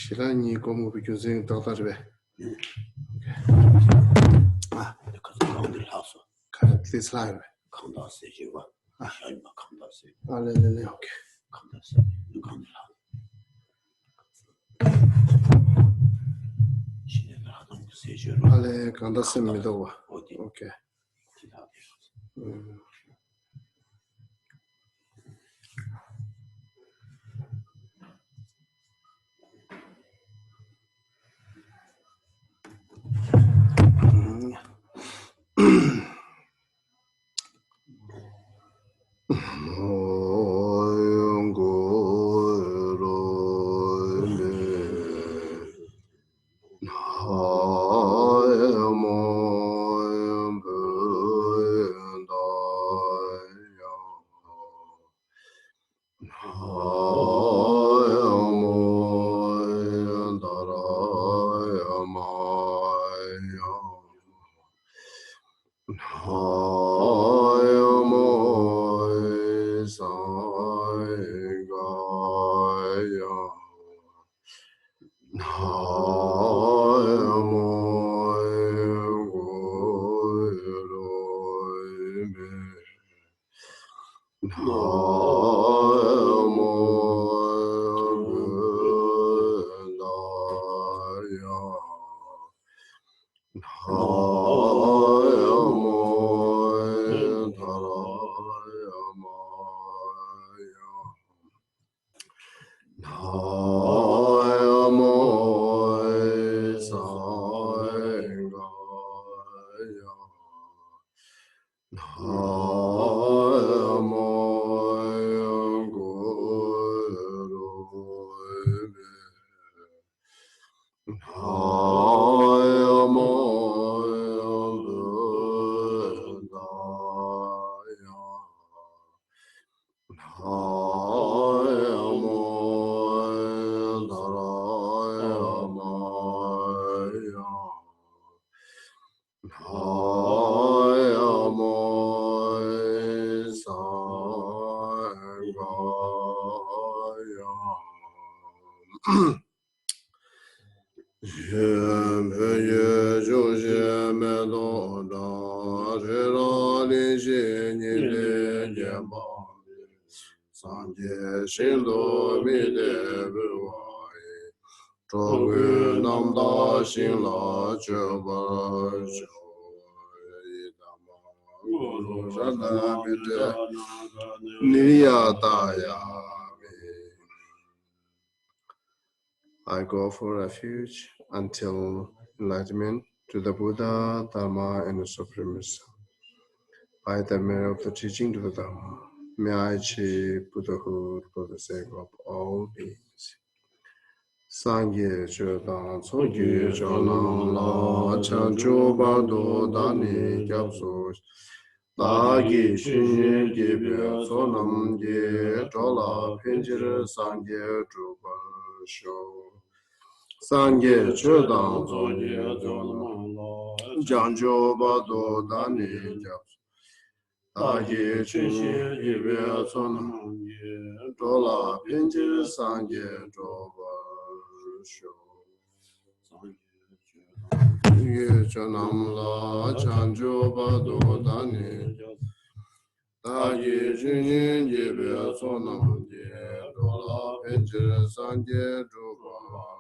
Shilani como using Dr. This line. Ale kandasim midowa. Okay. I go for refuge until enlightenment to the Buddha, Dharma, and the Supremacy. By the merit of the teaching to the Dharma, may I achieve Buddhahood for the sake of all beings. Sangye Chodang Tsogye Chonang La Chancho Bado Dani Gyapso Dagi Shunye Gebe Sonam Ge Chola Pinjir Sangye Drupal Sho Sangye Chodang Tsogye Chonang La Chancho Bado Dani Gyapso Dagi Shunye Gebe Sonam Ge Chola Pinjir Sangye Drupal Ye Chanam La Chanjo Bado Dani Dagi Jinin Jebe Sonam Je Dola Penchir Sanje Juba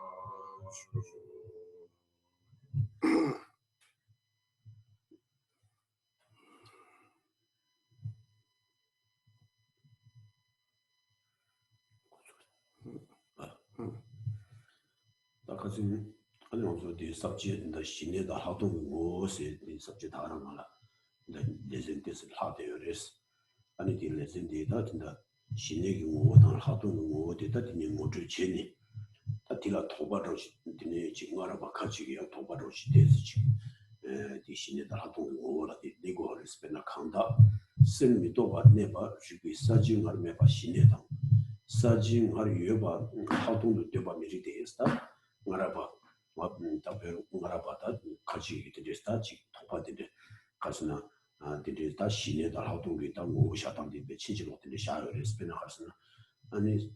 아니 also the subject in the 신의 다 하동 무엇에 the subject 다른 거라 the lesson this 하대요레스 아니 the lesson 데이터 된다 신의 무엇을 하동 무엇에 다 되는 뭐를 제니 다 뒤라 도바로 되네 지금 알아봐 가지기야 도바로 시대지 이 신의 다 하동 무엇을 이거를 스페나 칸다 셀미 도바 네바 주기 사진 하면 봐 신의 당 사진 하려 봐 하동도 되바 미리 되었다 알아봐 답변 알아봤다 같이 되었다 지 통과되게 가서나 되다 신에다 활동이 있다 뭐 샤당데 치지로 되는 샤를 스페나 가서나 아니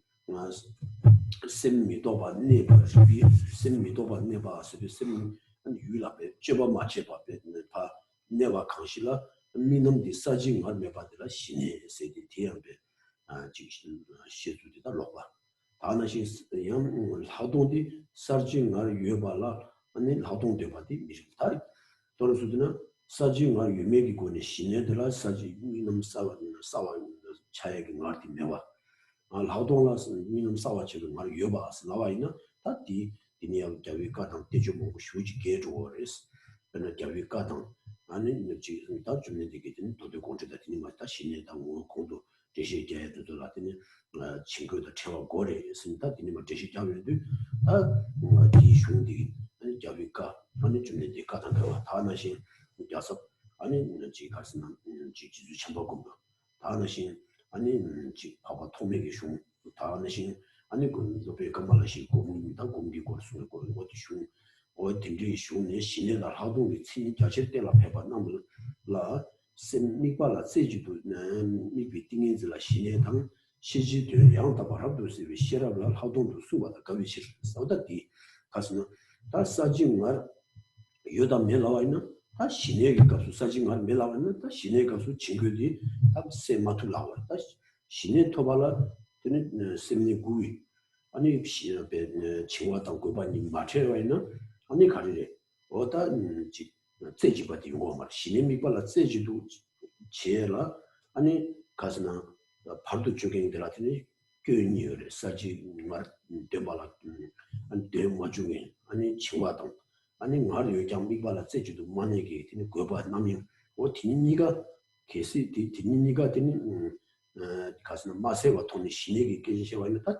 semi doba neba ribi semi doba neba sebi semi yula be jeba ma jeba be pa neba kanshila minam di saji ngar meba de la shine se di tian be ji shezu di da loba ana shi yang hadong di sarji ngar yuba la ani hadong de ba di mi ta toro sudina saji ngar yume gi ko ne shine de la saji minam sawa chaye gi ngar di mewa劳动了是minum sawa chego mar yoba as lawaina ta di jawi ka tang tejo mo shuji ge jo res bena jawi ka tang ani ne ji ta jumne de ge tin to de konje da tin ma ta shine da mo kondo Geshe ge de la tin chingo da chewa gore sin ta tin ma Geshe jawi de ta di shung di ani jawi ka ani jumne de ka tang ka ta na shin yaso ani ji ka sin ji ji chenpo ko ta na shin 아니 지 봐봐 통맥이 슝 다음에신 아니 그 옆에 간발하시 고문이다 공기고 수고 어디 슝 어딘지 슝네 신내다 하동이 치 자실 때라 해봐 남라 셈미발라 세지도 미비 띵인즈라 신내당 시지도 양다 바라도스 비 시라블 하동도 수바다 가비시 사우다디 가스는 다 사징말 요다 멜라와이나 다 신내기 값수 사징말 멜라와이나 다 신내 값수 친구들이 다 세마투 나와 다 신내 토발라 되는 셈니 구이 아니 시베 친구와 고반님 마체와이나 아니 가리래 어다 지 제지바디 요마 신내 미발라 제지도 제라 아니 가스나 발도 쪽행들한테 교인이래 사지 말 데발라 안 데마 중에 아니 친구와 아니 말 요장 미발라 제주도 만약에 되는 거봐 남이 어 디니가 계시 디니가 되는 가스는 마세와 돈이 신에게 계시와 있는 다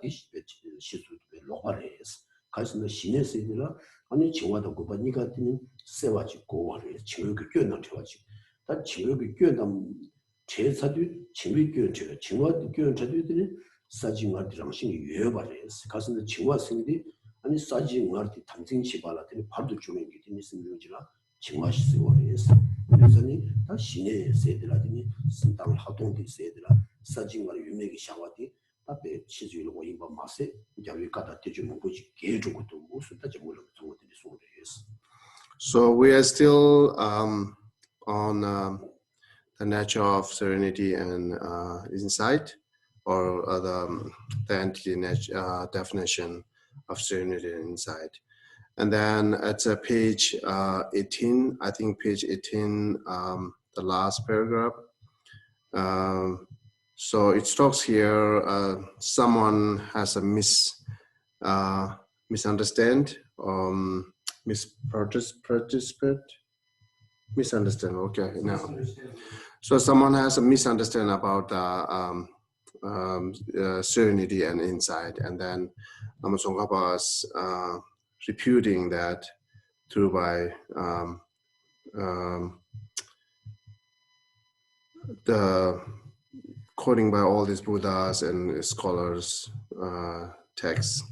시수도 로바레스 가스는 신에서들아 아니 친구도 거봐 니가 되는 세와지 고와래 친구가 교난 되와지 다 친구가 교난 제사도 친구가 교난 제가 친구도 교난 자들이 사진마들랑 신이 유여바레스 가스는 친구와 생들이 아니 사지 응아르티 탐진치 발라더니 발도 주면 게 되는 생명지라 정화시 세월에서 그래서니 다 신의 세들라더니 신당 활동이 세들라 사진과 유명이 샤와디 앞에 치주를 오인바 마세 자위 가다 대주문 보지 계속도 무슨 다 정말 정말들이 소리에서. So we are still on the nature of serenity and insight, or the entity definition of serenity and insight. And then at page 18, I think page 18, the last paragraph. So it talks here, someone has a misunderstand, misunderstand, okay, now. So someone has a misunderstanding about serenity and insight, and then Namasongkhapa is reputing that through by the quoting by all these Buddhas and scholars texts.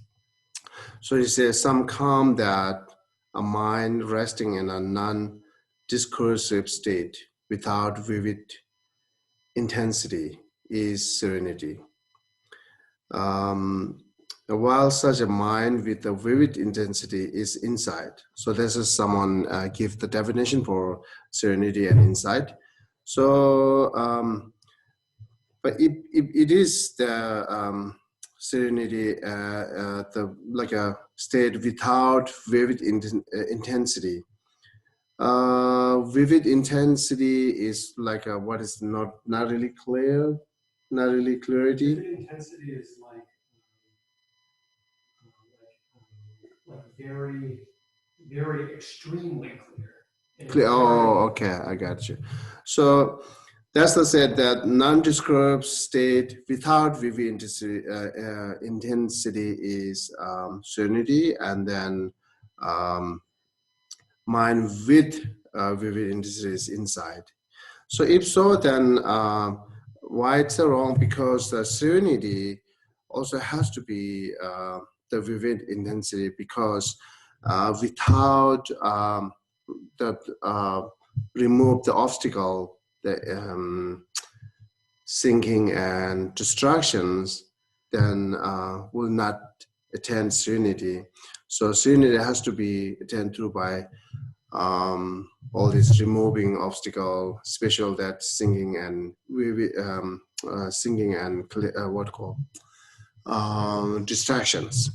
So he says, some calm that a mind resting in a non-discursive state without vivid intensity is serenity. While such a mind with a vivid intensity is insight. So this is someone give the definition for serenity and insight. So, but it is the serenity, like a state without vivid intensity. Vivid intensity is like what is not really clear, not really clarity. Vivid intensity is like very, very extremely clear. Oh, okay, I got you. So that's the said that non-described state without vivid intensity is serenity, and then mind with vivid intensity is insight. So if so, then why it's wrong? Because the serenity also has to be the vivid intensity, because without remove the obstacle, the sinking and distractions, then will not attain serenity. So serenity has to be attained through by all this removing obstacle, special that singing and what call distractions.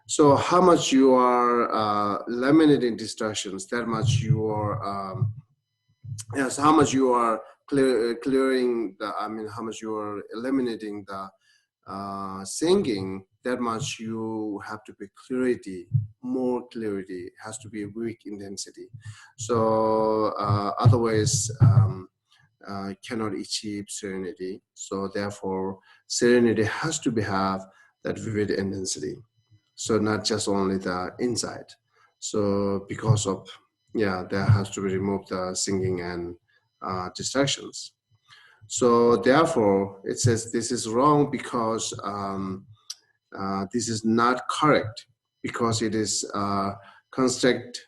So how much you are eliminating distractions, that much you are yes, how much you are clearing the, I mean, how much you are eliminating the singing, that much you have to be clarity, more clarity, has to be weak intensity. So otherwise cannot achieve serenity. So therefore serenity has to be have that vivid intensity. So not just only the inside. So because of, yeah, there has to be removed the singing and distractions. So therefore, it says this is wrong because this is not correct, because it is contradict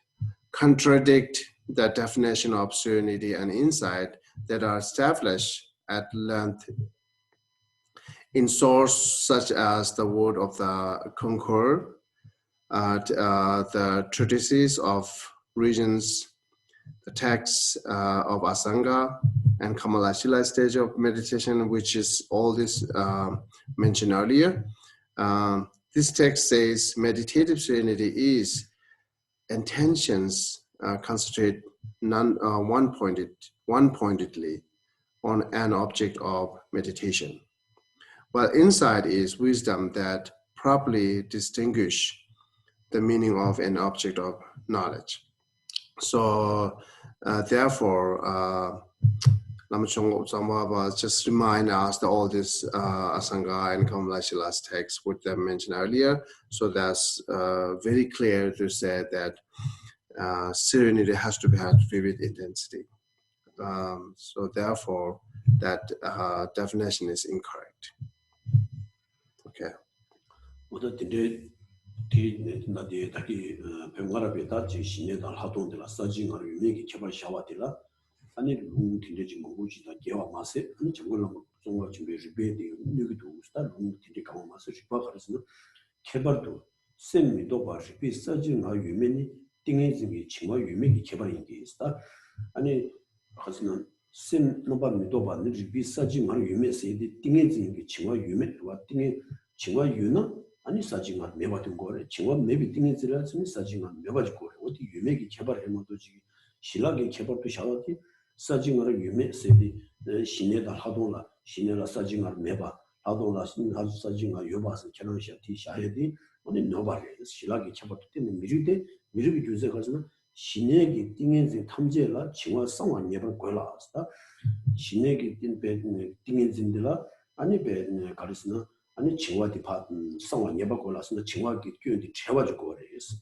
the definition of serenity and insight that are established at length in source such as the word of the Conqueror, the treatises of regions, the texts of Asanga and Kamalashila stage of meditation, which is all this mentioned earlier. This text says meditative serenity is intentions concentrate one-pointedly on an object of meditation, while insight is wisdom that properly distinguish the meaning of an object of knowledge. So therefore, Lama just remind us that all this Asanga and Kamalachila's text, what they mentioned earlier. So that's very clear to say that serenity has to be had vivid intensity. So therefore, that definition is incorrect. Okay. 나디 다기 병가라베다 지신에다 하동들라 사징을 유명히 개발 샤와들라 아니 룸 딘데지 뭐고지다 개와 마세 아니 정글로 정말 준비 리베디 여기도 스타 룸 딘데 가고 마세 싶어 가르스는 개발도 셈미도 바시 비싸진가 유명히 띵해지기 치마 유명히 개발인 게 있다 아니 가서는 셈 노바미도 받는 비싸진가 유명세디 띵해지기 치마 유명와 띵해 치마 유나 아니 사진만 매받은 거래. 지금 매비 띵이지라 쓰면 사진만 매받을 거래. 어디 유명이 개발해 놓도지. 신라게 개발도 샤워티 사진을 유명 세디 신내다 하동라 신내라 사진을 매봐. 하동라 신 하주 사진을 요바서 결혼시야 티샤해디 어디 노바래. 신라게 개발도 때는 미리데 미리비 주제 가지고 신내기 띵인지 탐제라 지와 상황 예발 걸라스다. 신내기 띵인진들라 아니 배 가르스나 아니 징화디 파 상황 예바 골라서 징화기 교인이 채워주고 그래서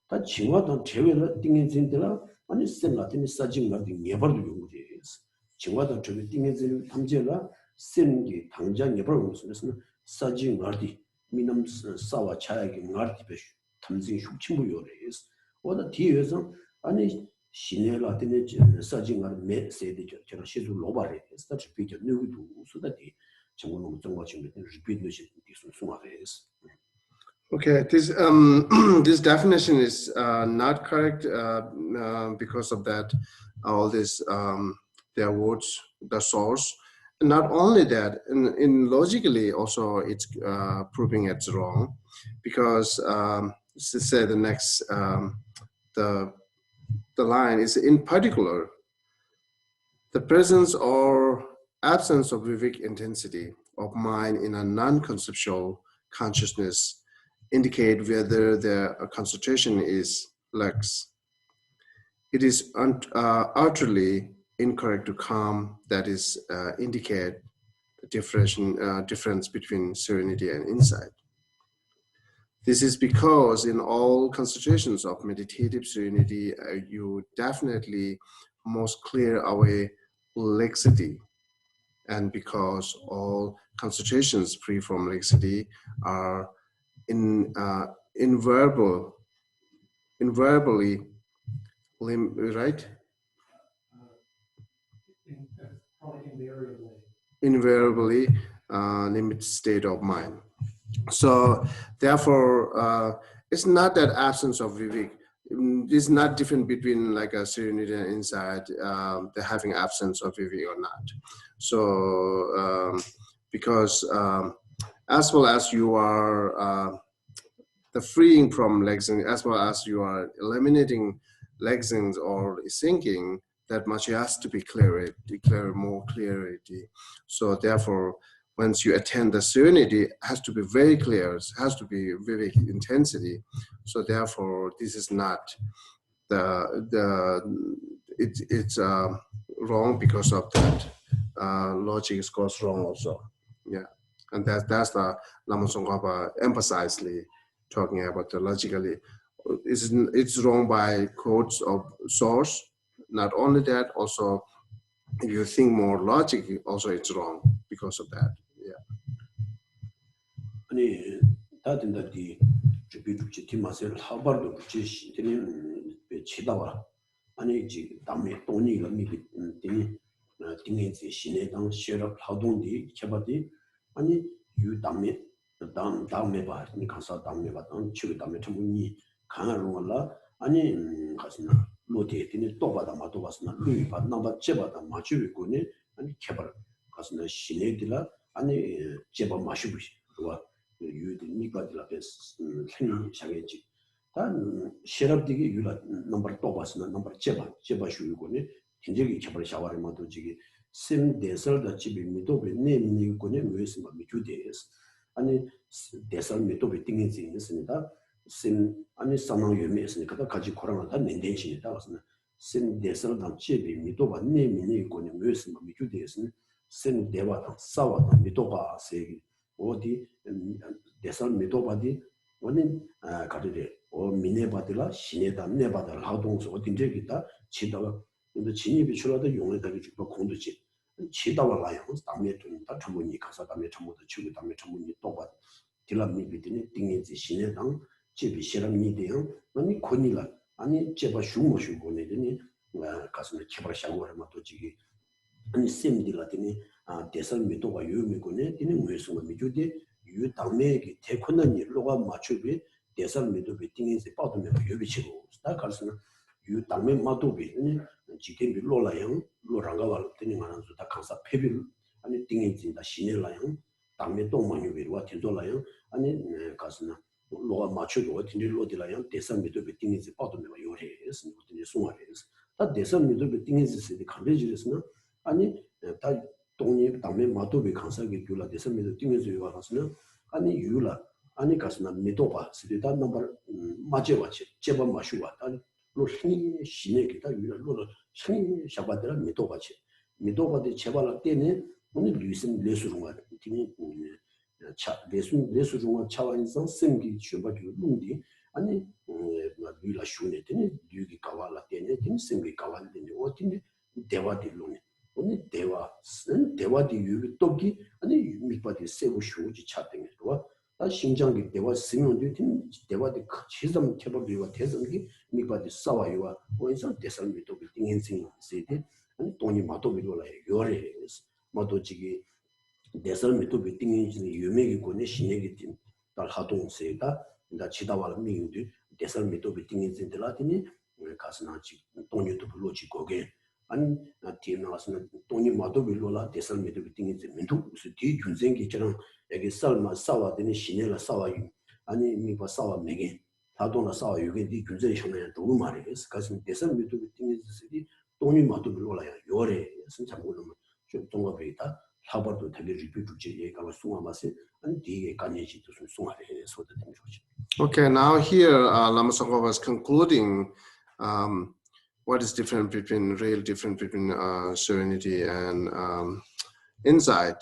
다 징화도 제외를 띵인진들라 아니 생각이 사진 같은 예발도 용구지에서 징화도 저기 띵인진 탐제라 생기 당장 예발 무슨에서 사진 같이 미남 사와 차야기 같이 배 탐진 흉침부 요래서 어디 뒤에서 아니 신내라 되는 사진 같은 메시지 저런 시도 로바레서 다 비교 누구도 수다디 Okay, this this definition is not correct because of that. All this their words, the source. And not only that, in logically also it's proving it's wrong, because say the next the line is in particular the presence or absence of vivid intensity of mind in a non-conceptual consciousness indicate whether the concentration is lax. It is utterly incorrect to calm, that is, indicate the difference between serenity and insight. This is because in all concentrations of meditative serenity, you definitely most clear away laxity. And because all concentrations free from laxity are invariably, right? Probably invariably. Invariably limit state of mind. So therefore, it's not that absence of vivek. It's not different between like a serenity and insight, the having absence of vivek or not. So because as well as you are the freeing from lexing, as well as you are eliminating lexings or thinking, that much has to be declare more clarity. So therefore, once you attend the serenity, it has to be very clear, it has to be vivid intensity. So therefore, this is not it's wrong because of that. Logic goes wrong also. Yeah, and that's the Lama Tsongkhapa emphasizedly talking about the logically. It's wrong by quotes of source. Not only that, also if you think more logically, also it's wrong because of that. Yeah. 아니 다든다디 주비주치 팀마셀 하바르도 부치시 되는 치다와 아니 지 담에 돈이가 미비 되니 딩인지 시내당 쉐럽 하동디 켜바디 아니 유 담에 담에 봐 니카사 담에 봐던 치고 담에 전문이 강하롱을라 아니 가스나 로데 되니 또 받아 마도 봤으나 루이 받 나바 제바다 마주고네 아니 켜바 가스나 시내들라 아니 제바 마시부 와 유디 니가들라 베스 생이 샤게지 단 셰럽디기 유라 넘버 또 봤으나 넘버 제바 슈고네 굉장히 켜바 샤와를 마도 지기 심 데설다 집이 미도베 네미고네 무에스마 미주데스 아니 데설 미도베 띵인지 있습니다 심 아니 상황 유미했으니까 같이 코로나다 낸덴시다 왔으나 심 데설다 집이 미도바 네미고네 무에스마 미주데스 심 데바다 싸와다 미도바 세기 어디 대선 미도바디 원인 가르데 어 미네바들라 시네다 네바들 하동서 어딘데기다 치다가 근데 진입이 출라도 용에다가 주고 공도지 치다와 라요 담에 돈다 전문이 가서 담에 전부도 치고 담에 전문이 또바 딜라미비드니 띵인지 시네당 집이 시람미데요 아니 코니라 아니 제바 슈모슈고네더니 가슴에 제발 샤워를 맞도지기 아니 셈딜라더니 대선 미도가 유미고네 되는 무에서 미주데 유 당매기 태권한 일로가 맞추비 대선 미도비 띵인지 빠도면 유비치고 다 갈수는 유 당매 마도비 지게 밀로라양 로랑가발 되는 만한서 다 강사 폐빌 아니 띵인지 다 시내라양 당매 동만유비와 텐도라양 아니 가스나 로가 맞추고 어딘 로디라양 대선 미도비 띵인지 빠도면 요래스 어딘지 송아래스 다 대선 미도비 띵인지 세디 간대지르스나 아니 다 동네 담에 마도비 강사기 줄라 대선 미도 띵인지 와서는 아니 유라 아니 가스나 미도바 세디다 넘버 맞제와치 제바 마슈와 아니 로히 시내기다 유라 로로 신 샤바드라 미도바치 미도바데 제발라 때네 오늘 뉴슨 레수중아 팀이 차 레수중아 차와인선 생기 슈바주 룽디 아니 유라 슈네 때네 유기 가발라 때네 팀 생기 가발라 때네 어딘데 대화딜로네 오늘 대화디 유비 똑기 아니 미바디 세고 쇼지 차땡이 좋아 다 심장기 대화 쓰면도 팀 대화디 치점 개발비와 대성기 미바디 싸와요와 원선 대선미도 띵인생 세데 아니 돈이 마도 비로라 요래스 마도지기 대선미도 띵인진 유명이 고네 신예기 팀달 하동세다 나 치다와라 미유디 대선미도 띵인진들라더니 가스나지 돈이도 불로지 고게 아니 나티나스는 돈이 마도 빌로라 대선 메도 띵인지 민도 수디 준생기처럼 여기 살마 싸와드니 시내라 싸와유 아니 미바 싸와 메게 다도나 싸와 여기 네 준세 형에 너무 말이겠어 가슴 대선 메도 띵인지 돈이 마도 빌로라야 요래 선창고는 좀 동업이다 사버도 되게 리뷰주지 얘가 수마마세 아니 뒤에 간예지도 수마해 소도 좀 좋지. Okay, now here Lama Tsongkhapa was concluding what is different between serenity and insight.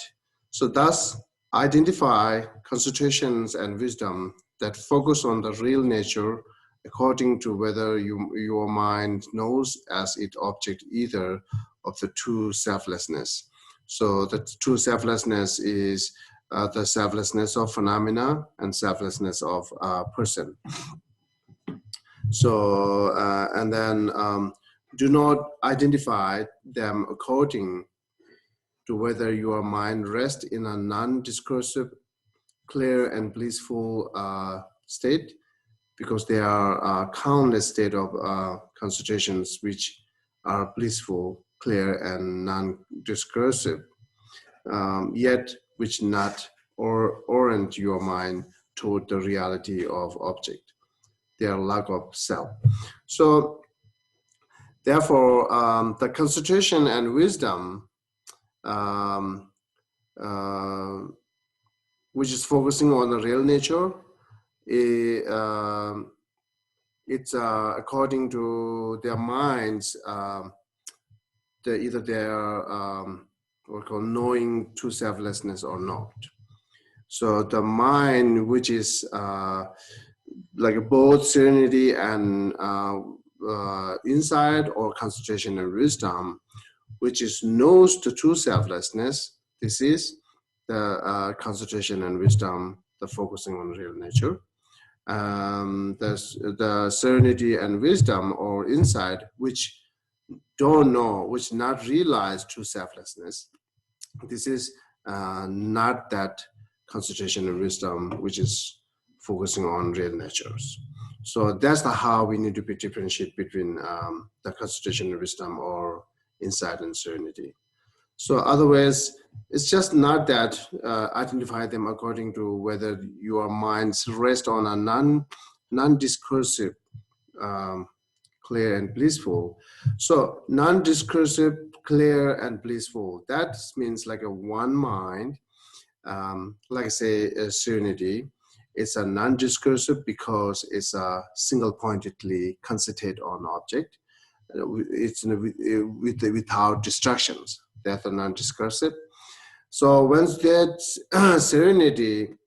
So thus identify concentrations and wisdom that focus on the real nature according to whether your mind knows as its object either of the true selflessness. So the true selflessness is the selflessness of phenomena and selflessness of person. So, and then do not identify them according to whether your mind rests in a non-discursive clear and blissful state, because there are countless states of concentrations which are blissful, clear, and non-discursive, yet which not orient your mind toward the reality of object, their lack of self. So therefore, the concentration and wisdom, which is focusing on the real nature, it's according to their minds, either they're what we call knowing true selflessness or not. So the mind, which is like both serenity and insight, or concentration and wisdom, which is knows the true selflessness, this is the concentration and wisdom, the focusing on real nature. The serenity and wisdom or insight, which don't know, which not realize true selflessness, this is not that concentration and wisdom which is focusing on real natures. So that's how we need to differentiate between the concentration and wisdom or insight and serenity. So otherwise, it's just not that identify them according to whether your minds rest on a non-discursive, clear and blissful. So non-discursive, clear and blissful, that means like a one mind, like I say, serenity. It's a non-discursive because it's a single-pointedly concentrate on object. It's without distractions. That's a non-discursive. So once that serenity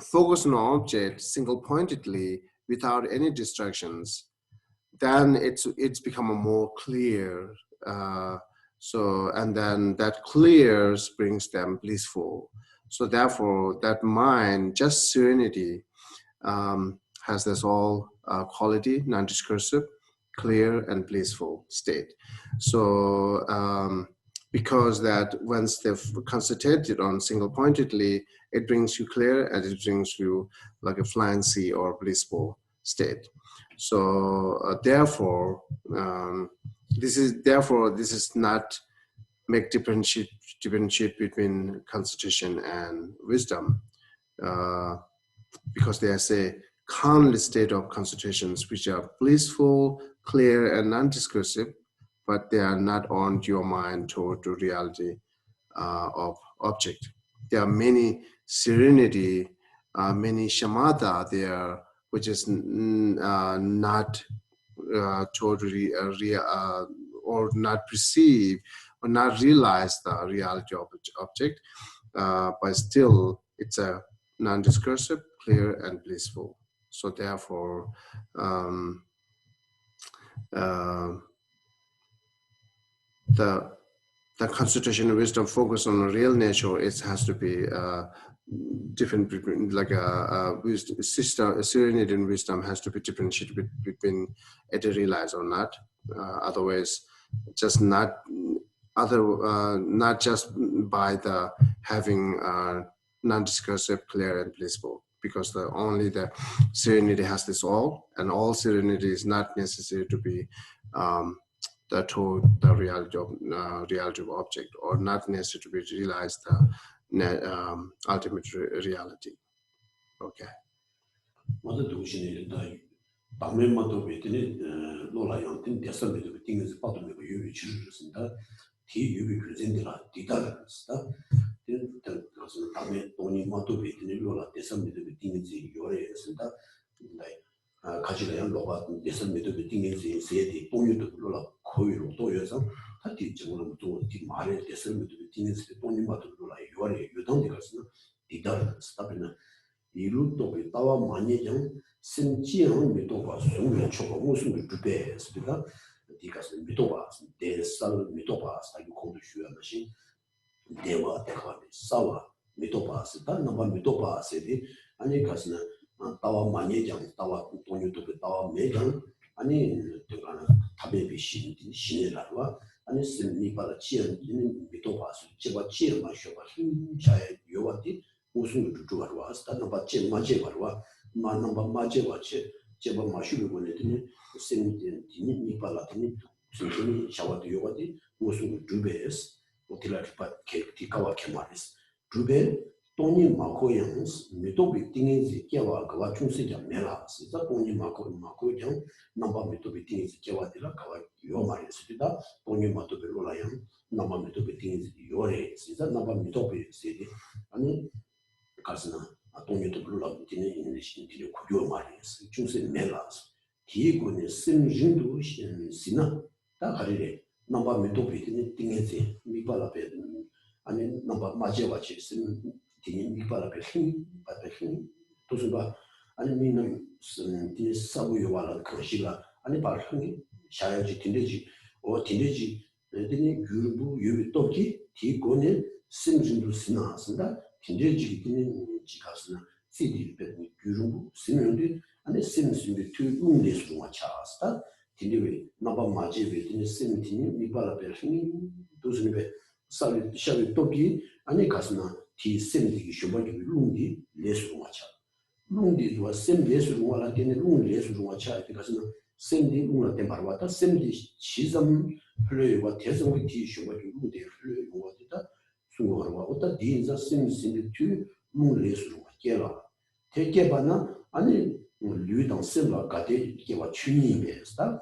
focus on object single-pointedly without any distractions, then it's become a more clear. And then that clears brings them blissful. So therefore, that mind, just serenity, has this all quality, non-discursive, clear and blissful state. So because that once they've concentrated on single-pointedly, it brings you clear and it brings you like a flying sea or blissful state. So therefore, this is not make differentiate between concentration and wisdom, because they say countless state of concentrations which are blissful, clear, and non-discursive, but they are not on your mind toward the reality of object. There are many serenity, many shamatha there, which is not totally or not perceive or not realize the reality of object, but still it's a non-discursive, clear, and blissful. So therefore, the concentration of wisdom focus on the real nature, it has to be different between, like serenity and wisdom has to be differentiated between it realized or not. Otherwise, just not just by the having non-discursive, clear, and blissful, because only the serenity has this all, and all serenity is not necessary to be the reality of object, or not necessary to be realized the ultimate reality. Okay. Mother Dushin, the Tamemato Betty, Lola Yantin, the assembly of things part of the Yuvi children, that he Yuvi presented at Tita stuff. Then the Tame Tony Mato Betty, Lola, the assembly of things in your areas, and that like Kajilan Loba, the assembly of things in City, Tony to Lola, Koyo, Toyosa, that teacher one to Mare, the assembly of things, Tony Mato Lola, you don't because Tita stuff in 이루 또 비타와 많이 좀 신지한 미도가 소리 초고 무슨 주베스가 디가스 미도가 대살 미도가 사기 코드 쉬어야지 대와 대화에 싸와 미도바스 단 넘버 미도바스디 아니 가스나 타와 많이 좀 타와 돈유도 타와 매장 아니 되가나 타베비 신이라와 아니 신이 받아 지은 미도바스 제가 지은 마셔봐 자의 요한디 우승을 주주하러 왔다. 넘바 제 맞게 바로 마 넘바 맞게 왔지. 제가 마시고 보내더니 세미디니 니발라더니 신신이 샤워도 요거디 우승을 주베스 오틸라티파 케티카와 케마리스 주베 돈이 마코양 미토비 띵인지 깨와 그와 중세자 메라 진짜 돈이 마코양 넘바 미토비 띵인지 깨와들라 가와 요 말이었습니다. 돈이 마토비 로라양 넘바 미토비 띵인지 요래 진짜 넘바 미토비 세디 아니 가스나 돈이도 불러 되는 인신들이 고려 말이었어. 중세 메라스 디고는 심진도 신나 다 가리래 넘바 미토비 띵인지 미발라베 아니 넘바 마제와치 심 디니 미발라베 힘 바베 힘 도스바 아니 미는 디 사부요와라 그시가 아니 발흥이 샤야지 딘데지 딘데지 디니 유부 유토기 디고네 심진도 신나스다 딘데지 디니 지가스나 시디베 유부 심은데 아니 심심비 투웅데스로 와차스다 딘데베 넘바 마제베 디니 심디니 미발라베 힘 도스니베 살리 샤비 토기 아니 가스나 티 셈디기 쇼바기 룽디 레스로 와차 룽디도 셈 레스로 와라 데네 룽 레스로 와차 가스나 셈디 룽라 템바르와타 셈디 시점 플레이와 대성의 티 쇼바기 룽디 플레이 와디다 수고하와 오다 디인자 셈디 투룽 레스로 와케라 테케바나 아니 류당 셈라 가데 게와 추니베스다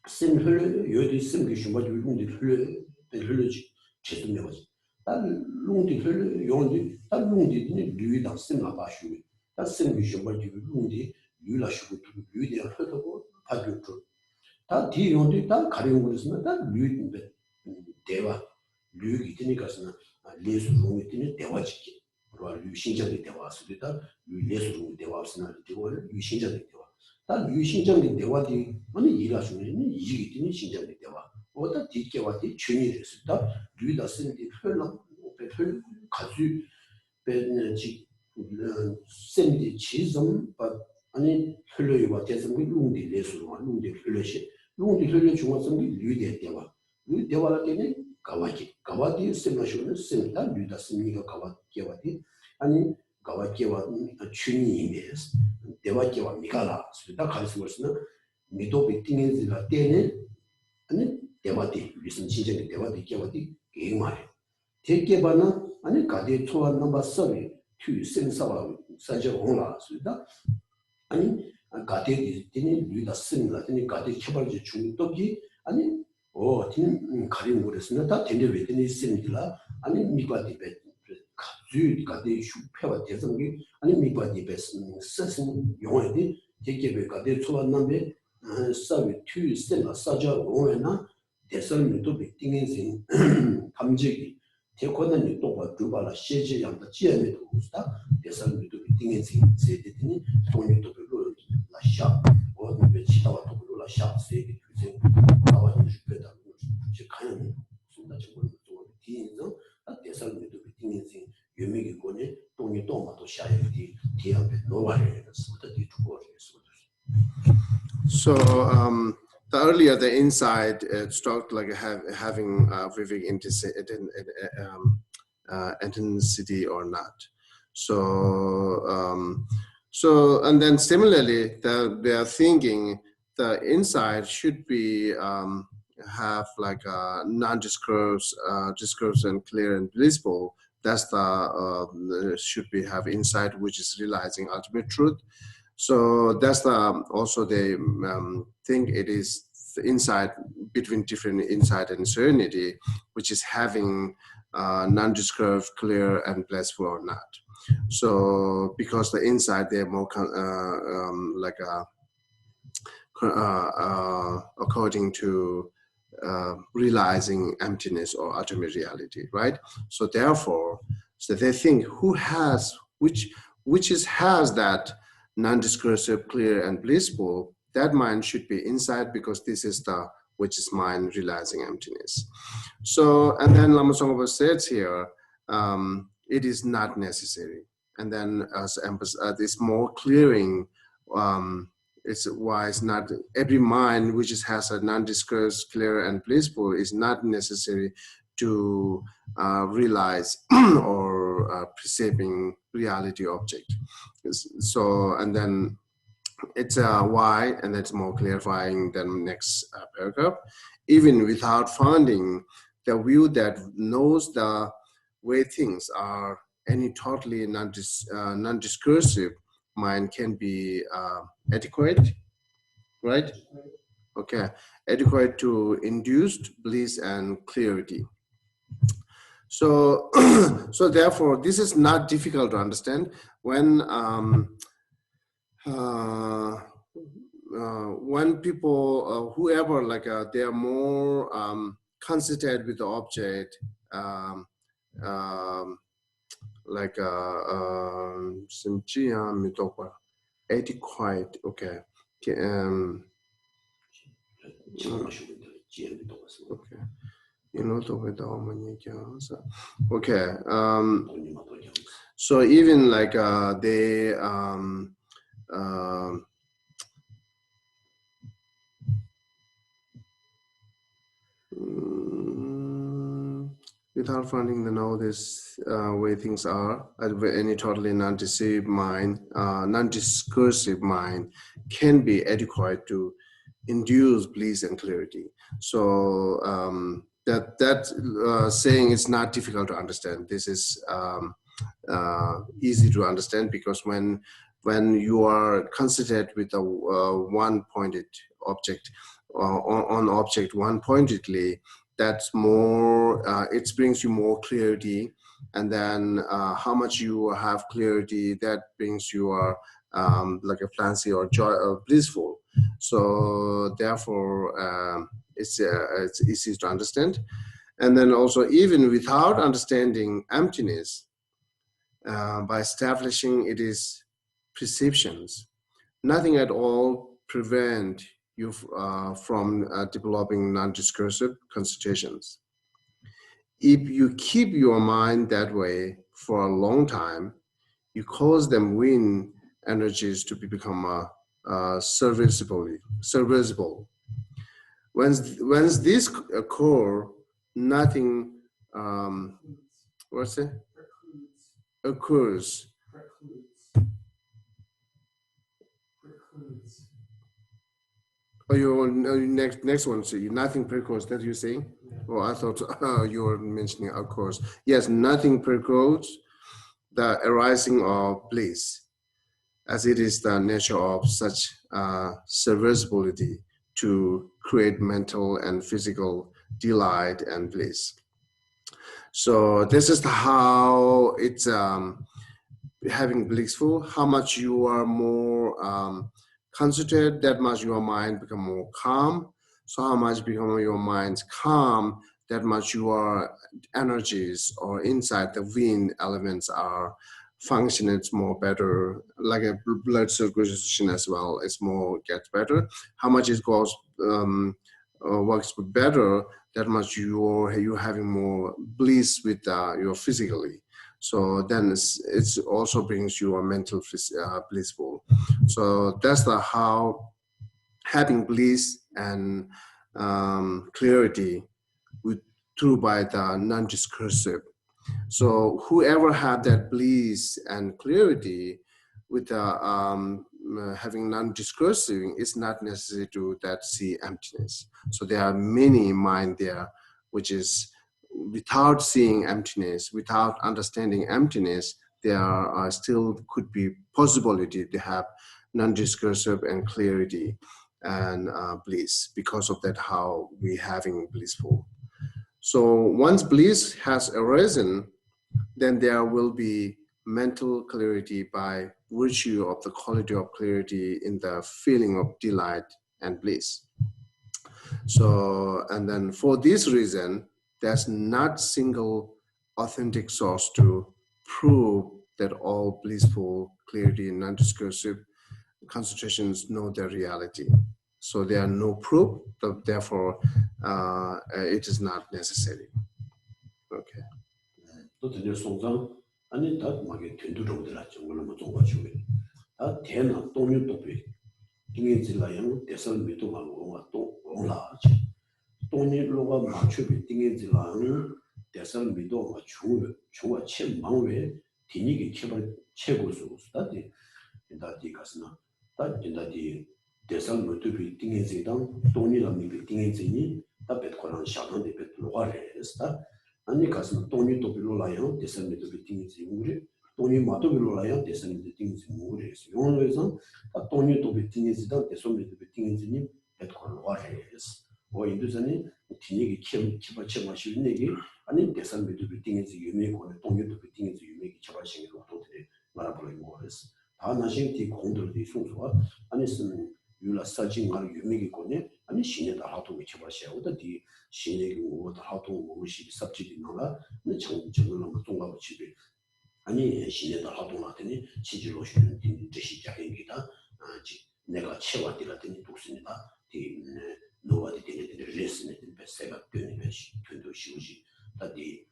셈 플레이 요디 셈기 쇼바기 룽디 플레이 제대로지. 단 롱디 흘 용디 단 롱디니 류다 심나 바슈. 단 심비 쇼바지 롱디 류라 쇼고 류디 흘고 파규트. 다 디용디 단 가령으로서는 단 류인데 대화 류기 되니까서는 레스 롱이 되니 대화지기. 그리고 류 신장의 대화수다 류 레스 롱 대화스나 되고 류 신장의 대화. 단 류 신장의 대화디 아니 일하시는 이익이 되니 신장의 대화. 어떤 디케와디 춘이 됐다. 류다 쓴디 흘러 흘 가주 베지 셈디 지점 아니 흘러요와 대성의 룽디 레스로와 룽디 흘러시 룽디 흘러 중앙성이 류대 대화 류 대화라 때문에 가와디 셈마쇼는 셈다 류다 셈이가 가와디와디 아니 가와디와 춘이 이메스 대화기와 미가라 수다 가르스거스는 미도비 띵인지라 때는 아니 대화디 무슨 진정의 대화디 개화디 게임하래 대개반은 아니 가디 초안 넘버 서비 투 센서와 사저 온라 수다 아니 가디 디니 류다 쓴라 디니 가디 개발지 중독이 아니 딘 가린 거랬으나 다 딘데 왜 디니 쓴라 아니 미과디 베 가주 가디 슈페와 대성이 아니 미과디 베 스슨 용어디 대개베 가디 초안 넘버 서비 투 센라 사저 온나 대선도 빅딩인신 감지기 대권은 또 두발라 시제 양의 지연에도 있다. 대선도 빅딩인신 세대들이 돈도 별로 라샤 어느 배치다와 또 라샤 세계 규제 나와는 싶다. 즉 가는 순간 정말 또 뒤에서 대선도 빅딩인신 유명이 거네 돈이 또 마도 샤야디 뒤에 노바를 쓰다 뒤두고 있어. So the earlier the inside struck like having vivid intensity or not. So and then similarly they are thinking the inside should be have like a non-discourse discourse and clear and blissful. That's the should be have insight which is realizing ultimate truth. So that's the also they think it is the insight between different insight and serenity, which is having non-discursive, clear, and blissful or not. So because the insight they're more like according to realizing emptiness or ultimate reality, right? So therefore, so they think who has has that non-discursive, clear, and blissful, that mind should be inside because this is the which is mind realizing emptiness. So, and then Lama Tsongkhapa says here, it is not necessary. And then as this more clearing, it's why it's not every mind which has a non-discursive, clear, and blissful is not necessary to realize or for perceiving reality object. So, and then it's why, and that's more clarifying than next paragraph. Even without finding the view that knows the way things are, any totally non-discursive mind can be adequate, right? Okay, adequate to induced bliss and clarity. So, so therefore, this is not difficult to understand when people, whoever, like they are more concentrated with the object, like adequate, okay. Okay. You know the way okay. So even like they without finding the know this way things are, any totally non-deceived mind, non-discursive mind can be adequate to induce bliss and clarity. So that saying is not difficult to understand. This is easy to understand, because when you are considered with a one-pointed object, on object one-pointedly, that's more, it brings you more clarity, and then how much you have clarity, that brings you like a fancy or joy or blissful. So therefore, it's easy to understand. And then also, even without understanding emptiness, by establishing it is perceptions, nothing at all prevent you from developing non-discursive concentrations. If you keep your mind that way for a long time, you cause them wind energies to become serviceable. Once this occur, nothing occurs. Oh, your next one, so nothing precludes, that you're saying? Oh, I thought you were mentioning occurs. Yes, nothing precludes the arising of bliss, as it is the nature of such serviceability to create mental and physical delight and bliss. So this is how it's having blissful. How much you are more concentrated, that much your mind become more calm. So how much become your mind's calm, that much your energies or inside the wind elements are functioning more better, like a blood circulation as well. It's more gets better. How much it goes works better, that much you're having more bliss with your physically. So then it's also brings you a mental blissful. So that's the how having bliss and clarity through by the non-discursive. So whoever had that bliss and clarity with having non-discursive, it's not necessary to that see emptiness. So there are many mind there, which is without seeing emptiness, without understanding emptiness, there are still could be possibility to have non-discursive and clarity and bliss. Because of that, how we having blissful. So once bliss has arisen, then there will be mental clarity by virtue of the quality of clarity in the feeling of delight and bliss. So, and then for this reason, there's not single authentic source to prove that all blissful clarity and non-discursive concentrations know their reality. So there are no proof, therefore it is not necessary. Okay. 또 드디어 송장 아니 다 막에 된두정들아 정말로 뭐 좋아 주게 다 대나 동료 도비 띵에질라양 대설 미도하고 또 올라지 동료로가 맞추비 띵에질라양 대선 미도가 중화 첸망외 디니기 개발 최고수 스타디 인다디 가스나 다 인다디 대선 모두비 띵인지당 돈이랑 미 띵인지니 다 베트코랑 샤던데 베트로가레스다 아니 가스나 돈이 또 빌로라요 대선 모두비 띵인지 우리 돈이 마도 빌로라요 대선 모두비 띵인지 우리스 용어에서 다 돈이 또 띵인지당 대선 모두비 띵인지니 베트코로가레스 뭐 인도전이 디니기 개발 최고수인데기 아니 대선 미도비 띵인지 유명고는 동료도 띵인지 유명이 처발식으로 도들이 말아버리는 거였어. 다 나신티 공들이 순수와 아니 쓰는 유라 사진을 유명이고네 아니 신에다 하도가 처발시하고도 뒤 신에게 뭐다 하도 뭐시 삽질이 나라 근데 정정을 동가고 집에 아니 신에다 하도 나더니 지질로 쉬는 뜻이 작은기다 내가 채워드렸더니 독습니다. 뒤 노아디 되는 레슨에 배세가 되는 것이 된도 쉬우지 다디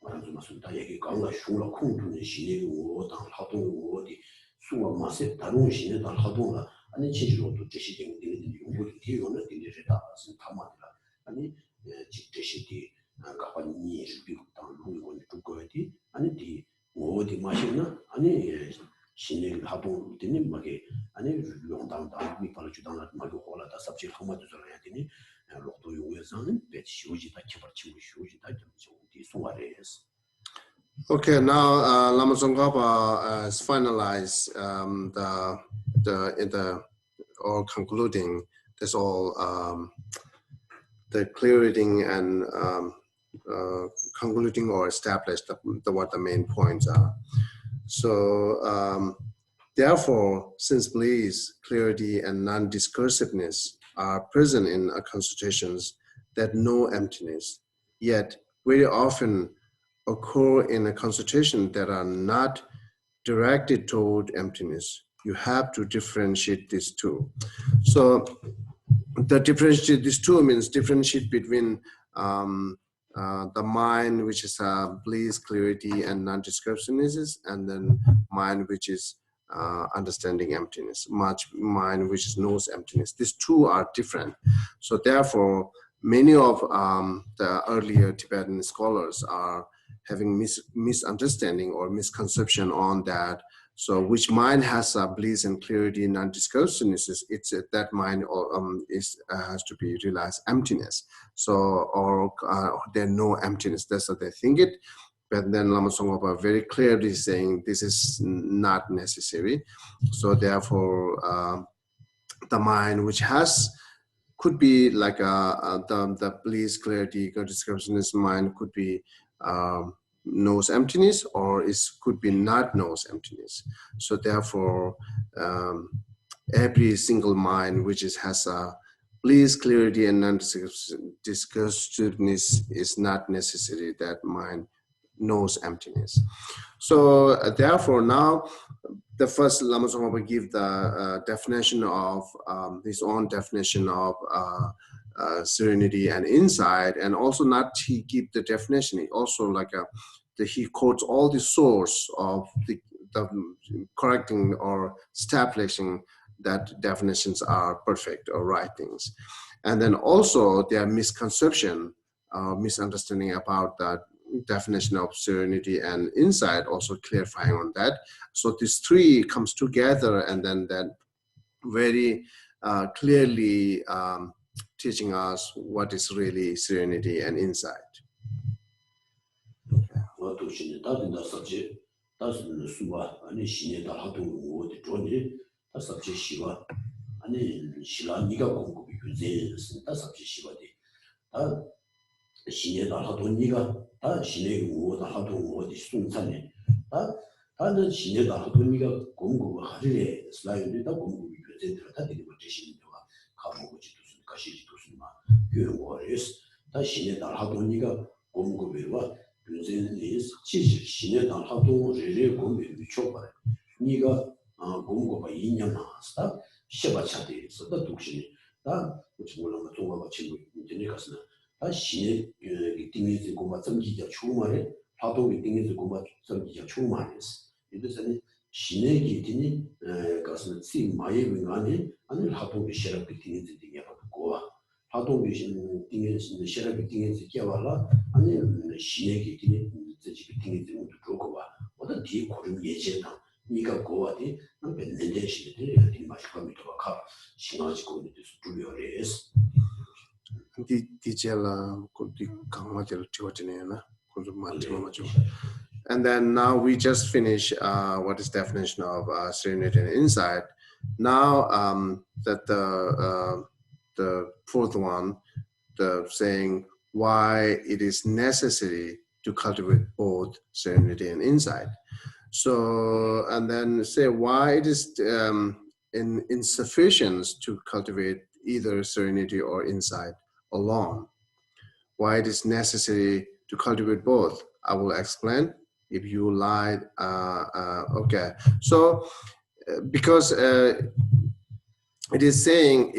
말하자면 다 얘기 강가 슈라 콩두는 신의 오당 하동 어디 수와 마세 다른 신의 다 하동라 아니 진실로도 제시된 되는 용어를 뒤로는 되려다 담아라 아니 직제시디 가관이 비국 당 루이고 두고야디 아니 디 어디 마시나 아니 신의 하동 되는 막에 아니 용당당 미팔 주당나 막고 홀라다 삽질 한마디 들어야 되니 로도 용에서는 배치우지다 기버치고 쉬우지다 좀 송아레스. Okay, now Lama Tsongkhapa has finalized the or concluding this all the clearing and concluding or established what the main points are. So therefore, since bliss, clarity, and non-discursiveness are present in our consultations that know emptiness, yet very often occur in a consultation that are not directed toward emptiness. You have to differentiate these two. So the differentiate these two means differentiate between the mind, which is bliss, clarity, and non-discursiveness, and then mind, which is understanding emptiness, much mind, which knows emptiness. These two are different. So therefore, many of the earlier Tibetan scholars are having misunderstanding or misconception on that. So which mind has bliss and clarity, non-discursiveness, it's that mind has to be realized emptiness. So or there no emptiness. That's what they think it. But then Lama Tsongkhapa very clearly saying this is not necessary. So therefore, the mind which could be like the bliss, clarity, non-discursiveness mind could be knows emptiness, or could be not knows emptiness. So therefore, every single mind which has bliss, clarity, and non-discursiveness is not necessary. That mind knows emptiness. So therefore, now the first Lama Tsongkhapa give the definition of his own definition of serenity and insight, and also not he give the definition. He also he quotes all the source of the correcting or establishing that definitions are perfect or right things, and then also their misconception, misunderstanding about that definition of serenity and insight, also clarifying on that. So these three comes together, and then that very clearly teaching us what is really serenity and insight. 신의 달하도 니가 다 신의 우다 하도 어디 순산에 다는 신의 달하도 니가 공부가 하리래 슬라이드다 공부가 되더라 다 되는 거 대신도가 가보고지 무슨 가시지 무슨 막 요거레스 다 신의 달하도 니가 공부가 요새는 지식 신의 달하도 레레 공부 미쳐봐 니가 공부가 2년 나왔다 시바차데 있었다 독신이 다 무슨 몰라 동화가 친구 이제 가서는 아 신의 띵이지 고마 점기가 추마래 파도의 띵이지 고마 점기가 추마래스 이것은 신의 기tin이 가서 지 마의 위안에 아니 파도의 시럽 띵이지 되게 하고 하동 비신 띵에 시라비 띵에 지켜와라 아니 시내기 띵에 지기 띵에 좀 좋고 봐 어떤 뒤 고름 예제다 네가 고와디 맨내 시들이 띵 마시고 가 신화지고 주요레스 디젤라 코디 강마들 티오지네나 맞죠. And then now we just finish what is definition of serenity and insight. Now that the fourth one, the saying why it is necessary to cultivate both serenity and insight. So, and then say why it is insufficient to cultivate either serenity or insight alone. Why it is necessary to cultivate both. I will explain if you like. Okay, so because it is saying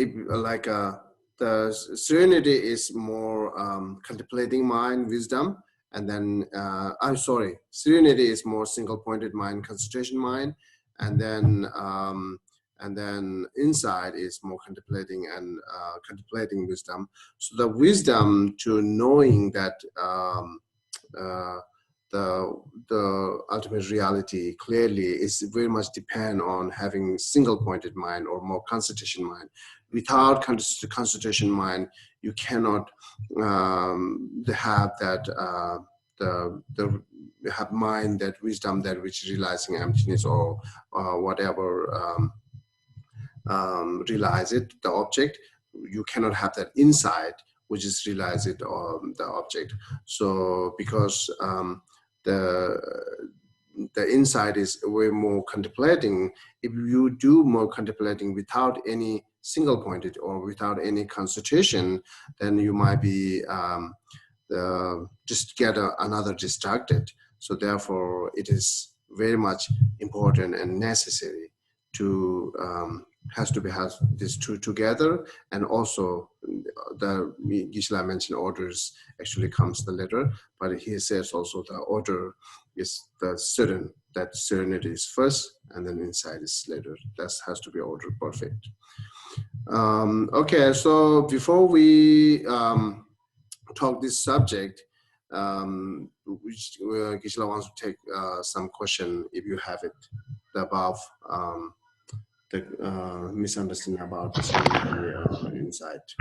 the serenity is more contemplating mind, wisdom, and then I'm sorry, serenity is more single-pointed mind, concentration mind, and then insight is more contemplating and contemplating wisdom. So the wisdom to knowing that the ultimate reality clearly is very much depend on having single-pointed mind or more concentration mind. Without concentration mind, you cannot have that have mind, that wisdom, that which is realizing emptiness or whatever realize it, the object. You cannot have that insight, which is realize it or the object. So because the insight is way more contemplating. If you do more contemplating without any single pointed or without any concentration, then you might be just get another distracted. So therefore, it is very much important and necessary to has these two together. And also the Geshe mentioned orders actually comes the later, but he says also the order is the certain, that serenity is first and then insight is later. That has to be ordered perfect. Okay, so before we talk this subject, which Geshe wants to take some question if you have it above the misunderstanding about the serenity insight.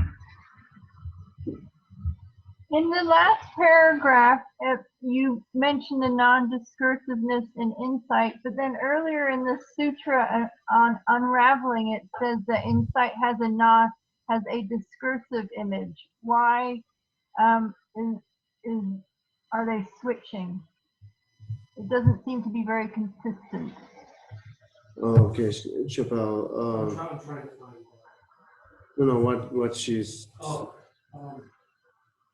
In the last paragraph, you mentioned the non-discursiveness and insight, but then earlier in the sutra on unraveling, it says that insight has a discursive image. Why are they switching? It doesn't seem to be very consistent. Okay, Chappelle. I'm trying to find What she's.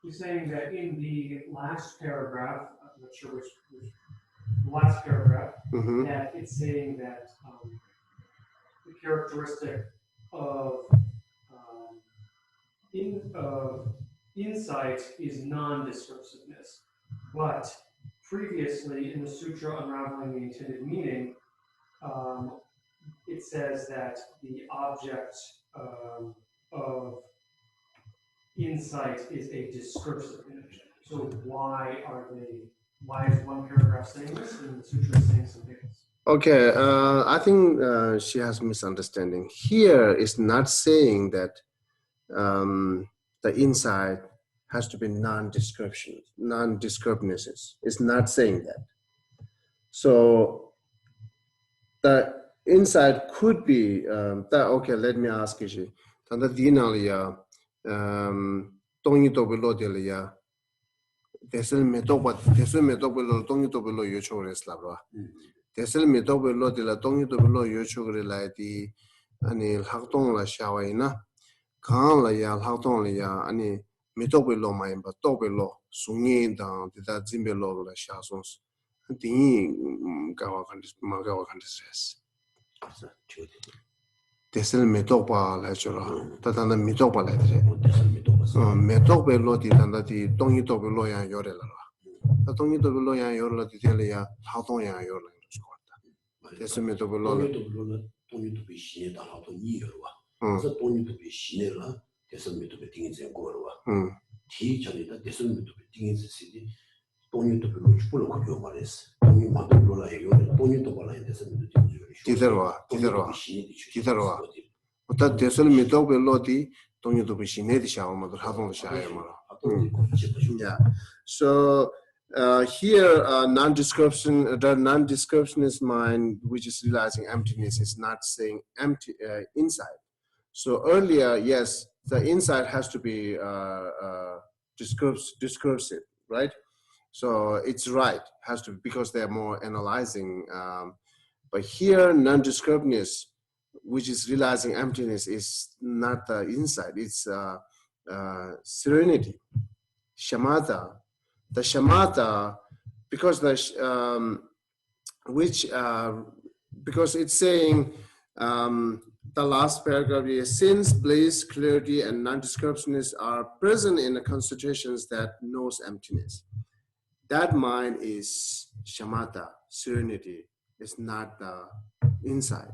He's saying that in the last paragraph, I'm not sure which last paragraph, that it's saying that the characteristic of insight is non-discursiveness. But previously in the Sutra Unraveling the Intended Meaning, it says that the object of insight is a discursive image. So why is one paragraph saying this and the sutra is saying something else? Okay, I think she has misunderstanding. Here is not saying that the insight has to be non-discursiveness. It's not saying that. So the insight could be okay, let me ask you. Tongi to below the Tesel metoba tongi to below your chores labra. Tesel metoba below the tongi to below your sugar like the Anil Hakton la Shawaina, Kan la ya Hakton la ani metoba below my but top below, swinging down to that Zimbelo la Shasons. The Magawa can distress. Tesel metoba lecturer, Tatana metoba letter. Metoba lodi than the Tongi to below and Yorela. The Tongi to below and Yorla to tell ya how long are your language. Tesel metoba Tongi to be seen how to near. The Tongi to be seen, 대선 밑에 띵인생 거로와 뒤 전에다 대선 밑에 띵인생 시디 돈이도 별로 죽을 거 요 말했어. 돈이 만들어라 해요. 돈이도 벌어야 돼서 기다려와. 어떤 대선 밑에 별로디 돈이도 비시네디 샤오마도 하동도 샤야마. Yeah. So here, non-description, the non-descriptionist mind, which is realizing emptiness, is not saying empty inside. So earlier, yes, the inside has to be discursive, right? So it's right, has to, because they're more analyzing. But here, non-descriptiveness, which is realizing emptiness, is not the inside. It's serenity, shamatha. The shamatha, because because it's saying the last paragraph is, since bliss, clarity, and non-descriptiveness are present in the constitutions that knows emptiness. That mind is shamatha, serenity. It's not the inside.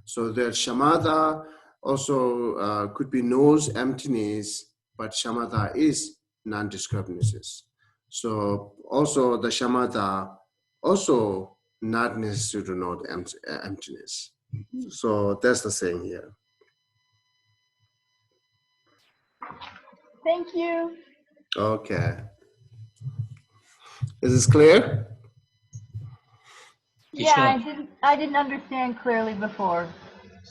So the shamatha also could be knows emptiness, but shamatha is non-descriptiveness. So also the shamatha also not necessary to know the emptiness. So that's the saying here. Thank you. Okay. Is this clear? Yeah, I didn't understand clearly before.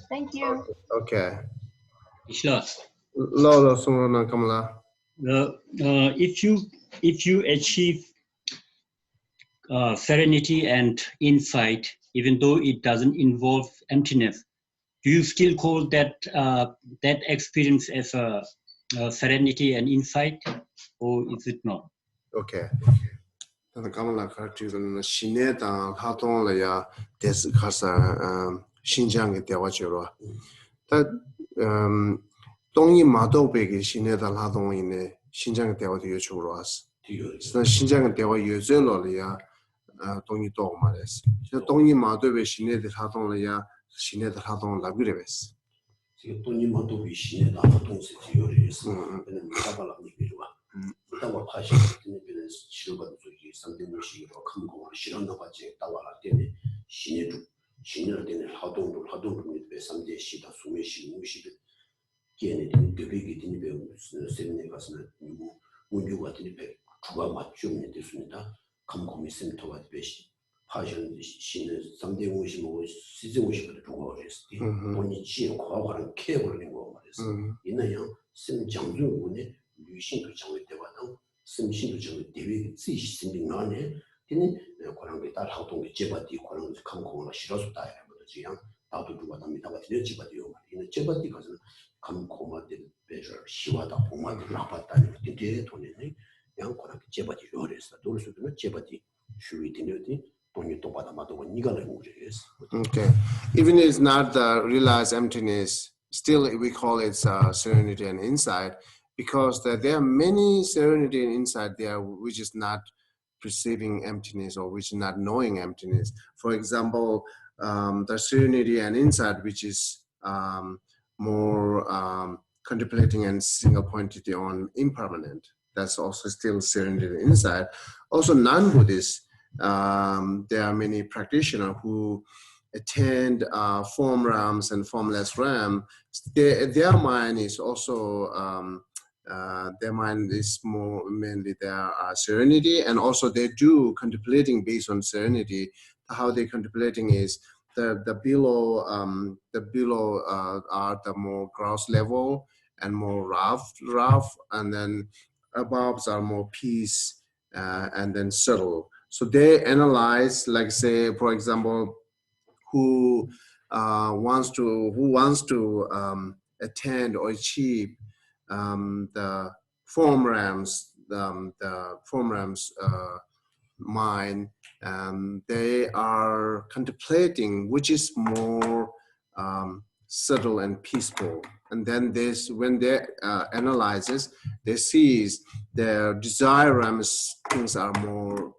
Thank you. Okay. Sure. Lolo Sumona Kamala. If you achieve serenity and insight, even though it doesn't involve emptiness, do you still call that that experience as a serenity and insight, or is it not? Okay. The Kamala Kartu Shineta Haton Laya Des Kasa Xinjiang Dewachero. That Dongi Mado Big Shineta Hadon in Xinjiang Dewa Yuchuras. So Xinjiang Dewa Yuzelolia Dongi Dogmares. The Dongi Mado Shineta Hadon Laya Shineta Hadon Labireves. 돈이 많도 비시네 나도 세지요리스 근데 나발라 니비르와 나와 파시 니비는 치료받는 소리 상대무시로 큰 거를 실현도 같이 따와라 때문에 신을 때는 하동도 밑에 삼대 시다 수매시 무시도 걔네 되게 되는 배우는 세미나 가서는 누구 문주 같은 배 주가 맞춤이 됐습니다. 감kom이 센터와 배시 파션 신의 상대무시 뭐 시즈무시도 주고 그랬을 때 돈이 지역 과거랑 케어를 거 말했어. 이나요 심 장중군의 유신도 장외 대화당 심신도 장외 대외 지시심이 안에 되는 그런 게 따라 활동이 제바디 그런 감kom을 싫어서 다야 뭐지요. 나도 누가 남이다 같은 제바디요. 이는 제바디 가서 감kom한테 배저 시와다 보마들 나빴다는 게 돈이네. 양 그런 제바디 요래서 돌수도 제바디 슈위티네디 Okay. Even if it's not the realized emptiness, still we call it serenity and insight, because there are many serenity and insight there which is not perceiving emptiness or which is not knowing emptiness. For example, the serenity and insight which is more contemplating and single pointed on impermanent. That's also still serenity and insight. Also non-Buddhist. There are many practitioners who attend form realms and formless realm. Their mind is also their mind is more mainly their serenity, and also they do contemplating based on serenity. How they contemplating is the below are the more gross level and more rough, and then above are more peace and then subtle. So they analyze, like say, for example, who wants to attend or achieve the form realms, mind. They are contemplating which is more subtle and peaceful. And then when they analyzes, they see their desire things are more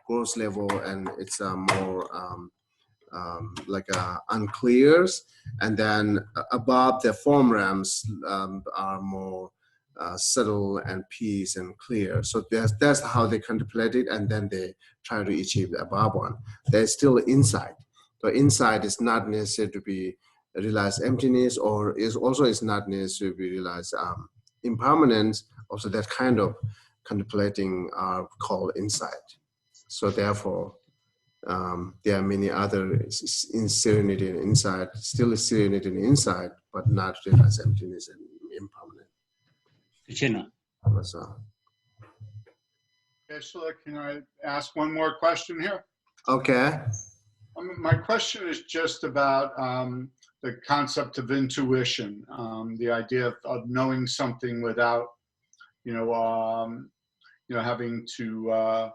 gross level, and it's more unclears, and then above the form realms are more subtle and peace and clear. So that's how they contemplate it, and then they try to achieve the above one. There's still insight. So insight is not necessary to be realized emptiness, or is not necessary to be realized impermanence. Also, that kind of contemplating are called insight. So therefore, there are many other in serenity and insight, still serenity and insight, but not realized emptiness and impermanence. Geshe, can I ask one more question here? Okay. My question is just about the concept of intuition, the idea of knowing something without, having to,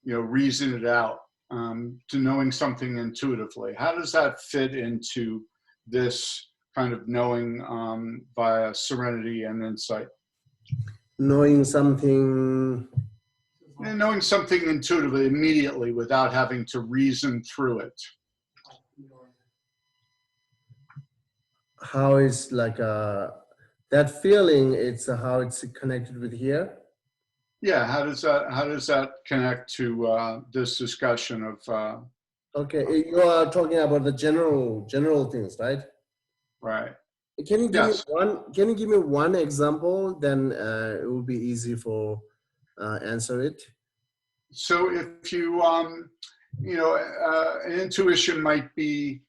reason it out, to knowing something intuitively. How does that fit into this kind of knowing via serenity and insight? Knowing something intuitively, immediately, without having to reason through it. How is that feeling? It's how it's connected with here. Yeah, how does that connect to this discussion of? Okay, you are talking about the general things, right? Right. Can you give me one? Can you give me one example? Then it will be easy for answer it. So if you an intuition might be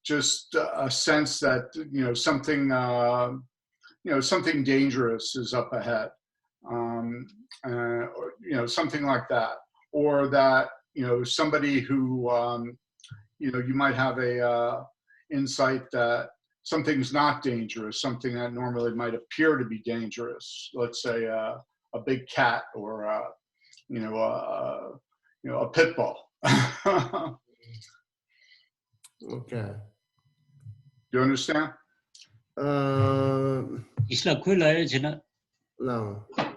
just a sense that something something dangerous is up ahead, or something like that, or that somebody who you might have a insight that something's not dangerous, something that normally might appear to be dangerous. Let's say a big cat, or a pit bull. Okay. Do you understand? No. Okay.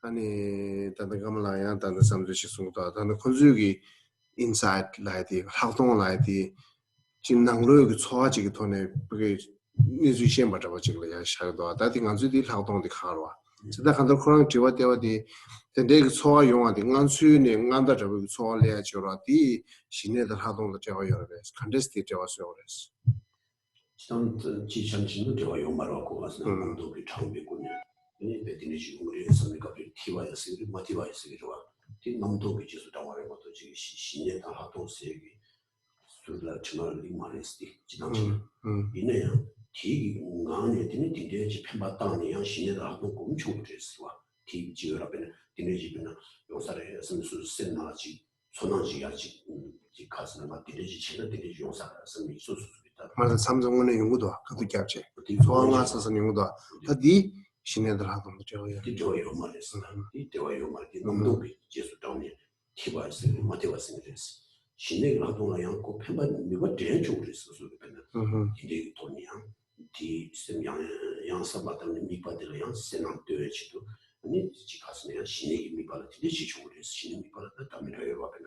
아니 단다 감라야 단다 삼주시 송다 단다 콘주기 인사이트 라이디 활동 라이디 진낭로의 초아지기 돈에 그게 니주 시험 받아봐 지금 야 샤도 다디 간주디 활동이 가로 진짜 간다 그런 지와 되어디 근데 그 초아 용한테 간수네 간다 저거 초아래 저라디 신내들 활동도 제가 여러 배 컨테스트 되었어요 그래서 전 지천진도 제가 용말하고 가서 공동비 창비군요. 베티니시 우리 선미가 티와이스를 모티바이스를 좋아. 티 농도비 지수 당하는 것도 지금 신내다 활동세기 술라 정말 리마레스티 지당시 이내야 티 나네 디니티데 편바다니 양 신내다 활동 엄청 됐어. 티 지역라베는 디네지비나 용사를 선수 센나지 손나지야지 지 가스는 막 디네지 치는 디네지 용사를 선미 소수 맞아 삼성원의 연구도 그것도 겹쳐. 소화가 써서 연구도 그디 신내들 하던 거 저거요. 저요 말했어. 이 대화요 말이 너무 계속 다음에 티바스 모티베이션 됐어. 신내를 하던 거 양고 편반 이거 대해 주고 있었어. 그러면 이제 돈이야. 디 심양 양사바다는 미바들 양 세나트에치도 아니 지 가스네 신내기 미바를 디지 주고 있어. 신내 미바를 다음에 여러 앞에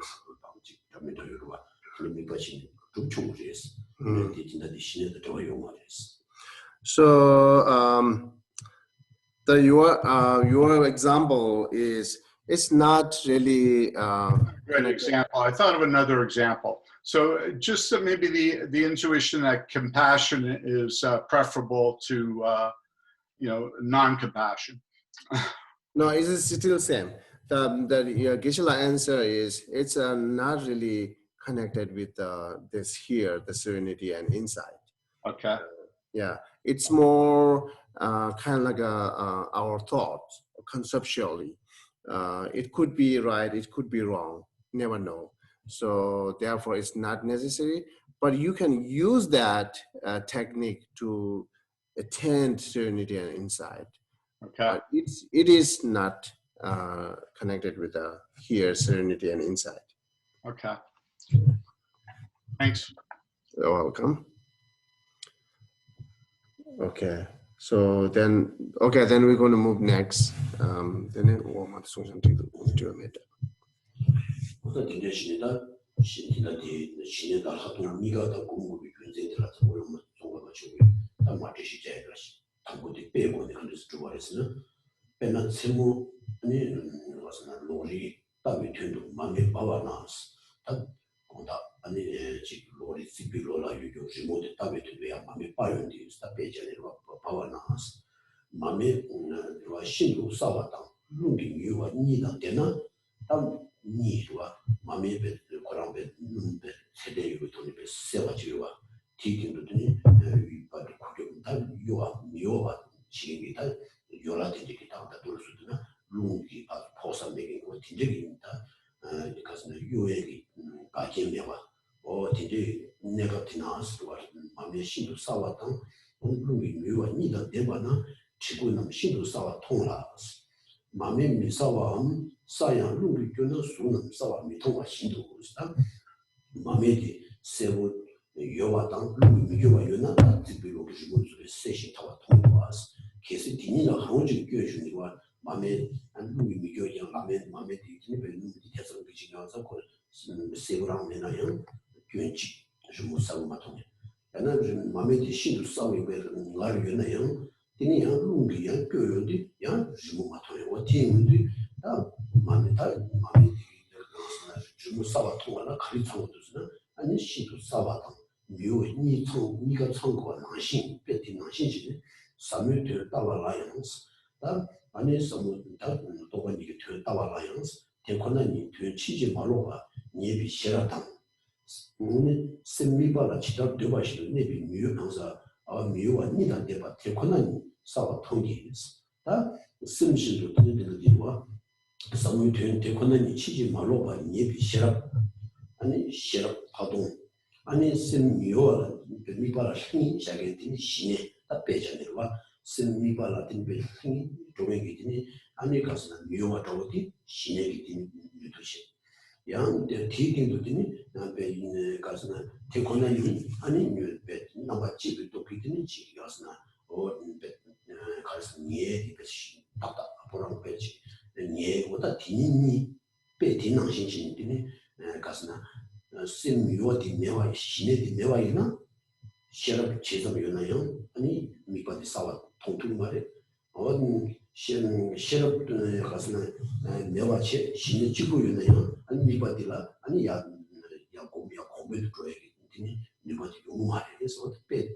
다음에 여러 와. 미바신 So your example is it's not really great example. I thought of another example. So just maybe the intuition that compassion is preferable to non-compassion. No, it's still same. The Geshe answer is it's not really connected with this here, the serenity and insight. Okay. Yeah, it's more kind of like our thoughts conceptually. It could be right, it could be wrong, never know. So therefore it's not necessary, but you can use that technique to attend serenity and insight. Okay. But it is not connected with the here serenity and insight. Okay. Thanks. You're welcome. Okay. So then, then we're going to move next. Then 어떤 진짜 신이다 신이다 하도 미가다 공급이 굉장히라서 뭐뭐 정보가 주고 다 맞듯이 제가시 당고대 빼고 그래서 좋아했으나 배나 세모 아니 무슨 로리 답이 된도 마음에 바와나스 다 건다 아니 지금 로리 시비로라 유교 지모데 답이 되야 마음에 바연디 다 빼잖아요 바와나스 마음에 와 신도 싸웠다 룸비 유와 니다 되나 다 니와 마메베 코랑베 눈베 세대유로 돈이베 세와지와 티긴도더니 위바도 고경다 요와 미오와 지기다 요라든지 다다 돌수드나 룽기 아 포사메기 뭐 딘적이다 가서는 요에기 가게메와 딘지 내가 티나스와 마메 신도 싸웠던 룽기 미오와 니다 대바나 지구는 신도 싸워 통라스 마메 미사와 사양 룽기 교는 수는 싸워 미통과 신도 있다 마메디 세부 요와당 룽기 미교와 요나다 특별로 지금 세시 타와 통과스 계속 디니나 항우지 교주니와 마메 룽기 미교양 마메디 디니베 룽기 대선 비지나서 그 세부랑 내나요 교인지 좀 싸워 마통에 나는 마메디 신도 싸워 이거 나를 요나요 디니 양 룽기야 교연디 양 지금 마통에 팀인데 다 마메다 마메디 좀 싸워 통하나 가리창도스나 아니 신도 싸워다 묘 니가 창고 나신 배티 나신지 사무트 따와라이언스 다 아니 사무 다 도관 이게 되 따와라이언스 대권한이 되 치지 말로가 예비 싫었다 오늘 셈미바라 치다 되바시는 내비 묘 강사 아 묘와 니다 대바 대권한이 싸워 통기스 다 심신도 되는데와 사무트 대권한이 치지 말로가 예비 싫어 아니 싫어 파동 아니 셈미오라 미바라 힘이 자게더니 신에 다 빼자네와 셈미바라 딘베 힘이 조명이더니 아니 가서는 미오가 더디 신에게 딘 유도시 양데 티딩도더니 나베 있는 가서는 대권한이 아니 묘베 나가 집에 또 비드는 지가서나 가서 니에 이것이 답다 보라고 빼지 니에보다 디니 빼디는 신신이더니 가서나 셈미와 디네와 신의 디네와 있나 셔럽 제점 요나요 아니 미바디 싸와 통통 말에 셔럽 가서는 내와 신의 지구 요나요 아니 미바디라 아니 야 고메도 줘야겠더니 미바디 너무 말해 그래서 빼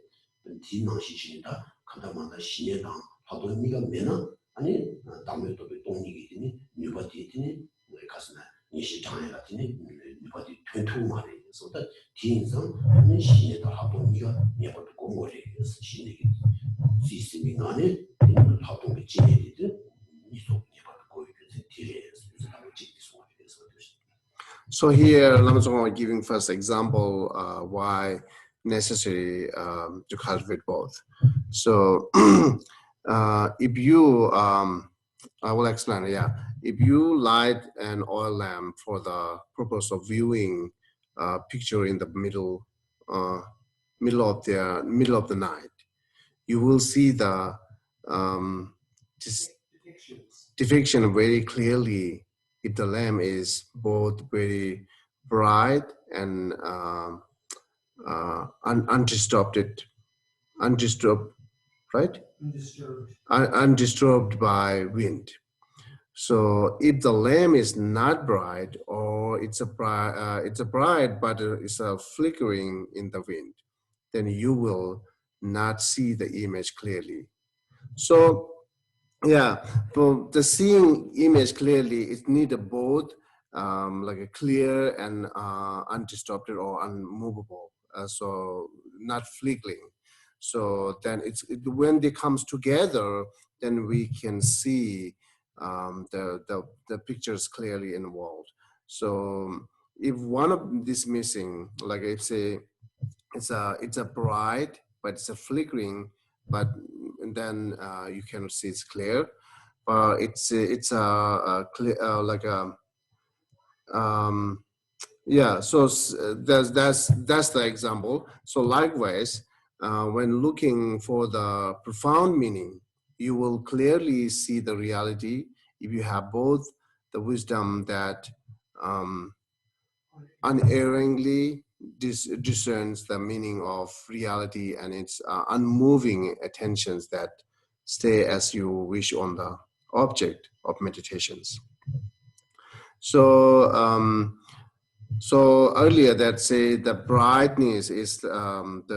디낭시신이다 간다마다 신의 당 하도 니가 매나 아니 담에도 동력이 되니 미바디 되니 가서나 니시 장애 같으니 미바디 된투 말해 그래서 디인상 아니 신의 당 하도 니가 내가 공고래 그래서 신의 시스템이 안에 하도를 지내듯 니속 내가 거기 디레스 So here, Lamrim is giving first example why necessary to cultivate both. So if you, I will explain. Yeah, if you light an oil lamp for the purpose of viewing a picture in the middle of the night, you will see the depiction very clearly. If the lamp is both very bright and undisturbed, right? Undisturbed by wind. So if the lamp is not bright, or it's a bright but it's a flickering in the wind, then you will not see the image clearly. So yeah, for the seeing image clearly, it needs both like a clear and undisturbed or unmovable, so not flickering. So then when they comes together, then we can see the pictures clearly involved. So if one of this missing, like if say it's a bright, but it's a flickering, but then you cannot see it's clear. It's clear, like a yeah. So that's the example. So likewise, when looking for the profound meaning, you will clearly see the reality if you have both the wisdom that unerringly discerns the meaning of reality and its unmoving attentions that stay as you wish on the object of meditations. So so earlier that say the brightness is the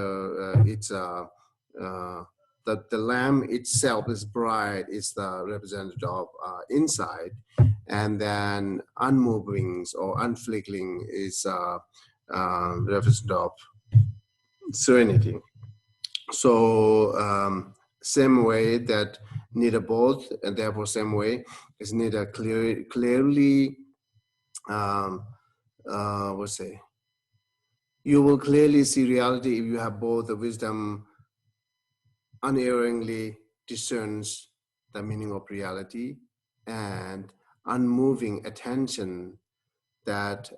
lamp itself is bright, is the representative of insight, and then unmoving or unflickering is representative of serenity. So same way that neither both, and therefore same way is neither clearly what's say, you will clearly see reality if you have both the wisdom unerringly discerns the meaning of reality and unmoving attention that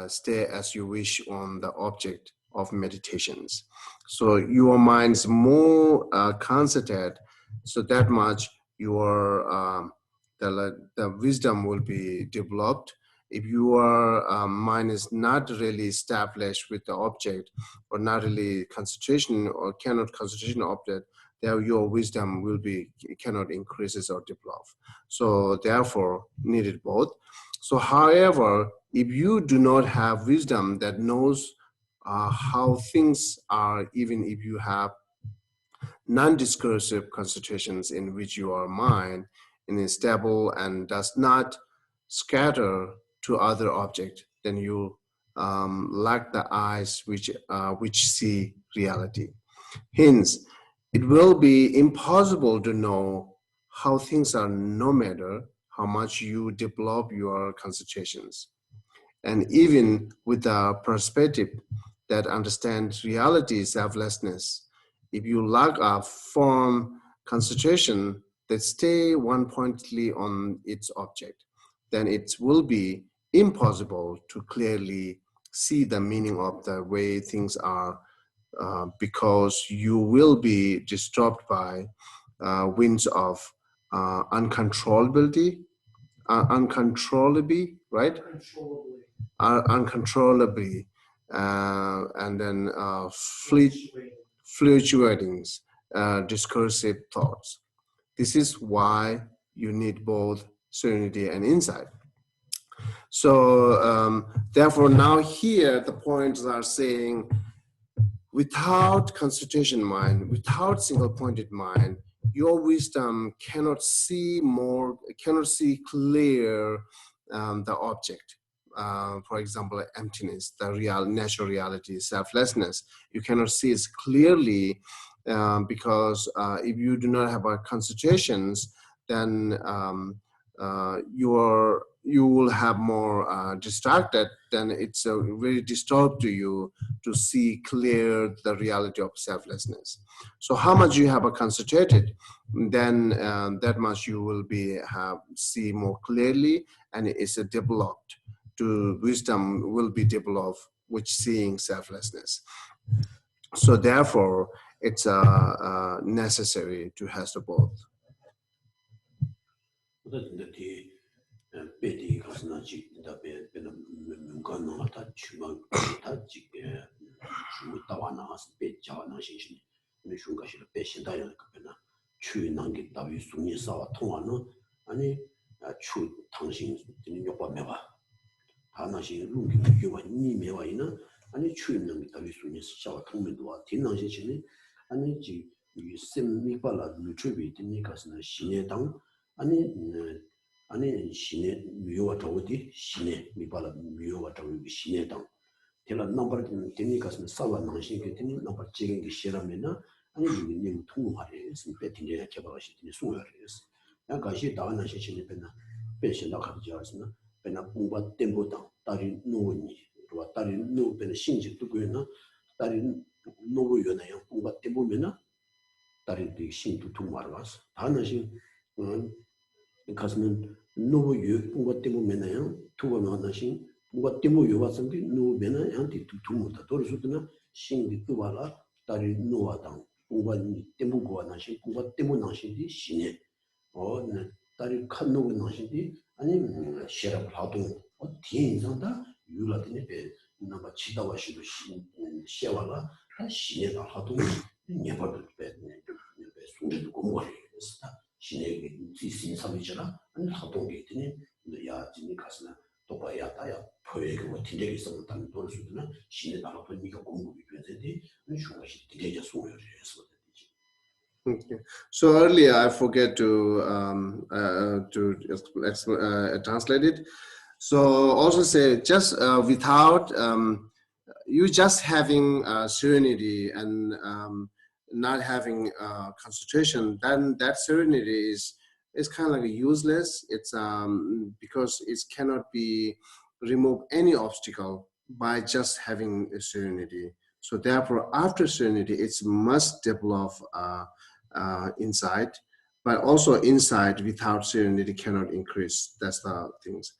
stay as you wish on the object of meditations. So your mind's more concentrated, so that much your the wisdom will be developed. If your mind is not really established with the object, or not really concentration or cannot concentration object, there your wisdom will be cannot increases or develop. So therefore needed both. So however, if you do not have wisdom that knows how things are, even if you have non-discursive concentrations in which your mind is stable and does not scatter to other objects, then you lack the eyes which see reality. Hence, it will be impossible to know how things are, no matter how much you develop your concentrations. And even with a perspective that understands reality, selflessness, if you lack a firm concentration that stay one-pointedly on its object, then it will be impossible to clearly see the meaning of the way things are, because you will be disturbed by winds of uncontrollability, uncontrollably, right? Uncontrollably, and then fluctuating discursive thoughts. This is why you need both serenity and insight. So therefore now here the points are saying, without concentration mind, without single-pointed mind, your wisdom cannot see clear the object. For example, emptiness, the real natural reality, selflessness. You cannot see it clearly because if you do not have concentrations, then you will have more distracted. Then it's very disturbed to you to see clear the reality of selflessness. So how much you have concentrated, then that much you will be see more clearly, and it's developed. To wisdom will be developed, which seeing selflessness. So therefore, it's necessary to have the both. 아니 추임는 다비 수니 샤와 통면도와 딘낭시치니 아니 지 유심미발라 루트비 딘니가스나 신예당 아니 신예 미요와 더우디 신예 미발라 미요와 더우디 신예당 텔라 넘버 딘니가스나 사와 낭신게 딘니 넘버 지겐게 시라면나 아니 님 통화레 스페팅게 개발하시 딘니 수요레스 양 가시 다나 시신이 변나 변신다 가지 않았으나 변나 공부 템포다 다리 노니 또 다리 노 변의 신직도 그러나 다리 노고 요나요 공부 템포면은 다리 그 신도 통말을 왔어 다나시 가서는 노고 요 공부 템포면은 투고 하나씩 공부 템포 요 왔은 게 노면은 한테 투투모다 도르수드나 신이 그와라 다리 노와당 공부 템포고 하나씩 공부 템포 나신디 신에 다리 큰 노고 나신디 아니 셰라 하도 뒤인상다 유라드네 배 나가 치다와 시도 시와라 신에다 하도 네버도 배네 소리도 고모리스다 신에게 신사미잖아 아니 하도 게더니 야 진이 가스나 또 봐야 다야 포에게 뭐 tinde기 있었다는 돈 수드나 신에다 하도 니가 공부비 변세디 중간시 되게 소리를 해서 Okay. So earlier I forget to translate it. So also say just without you just having serenity and not having concentration, then that serenity is kind of like useless. It's because it cannot be remove any obstacle by just having a serenity. So therefore, after serenity, it must develop insight, but also insight without serenity cannot increase. That's the things.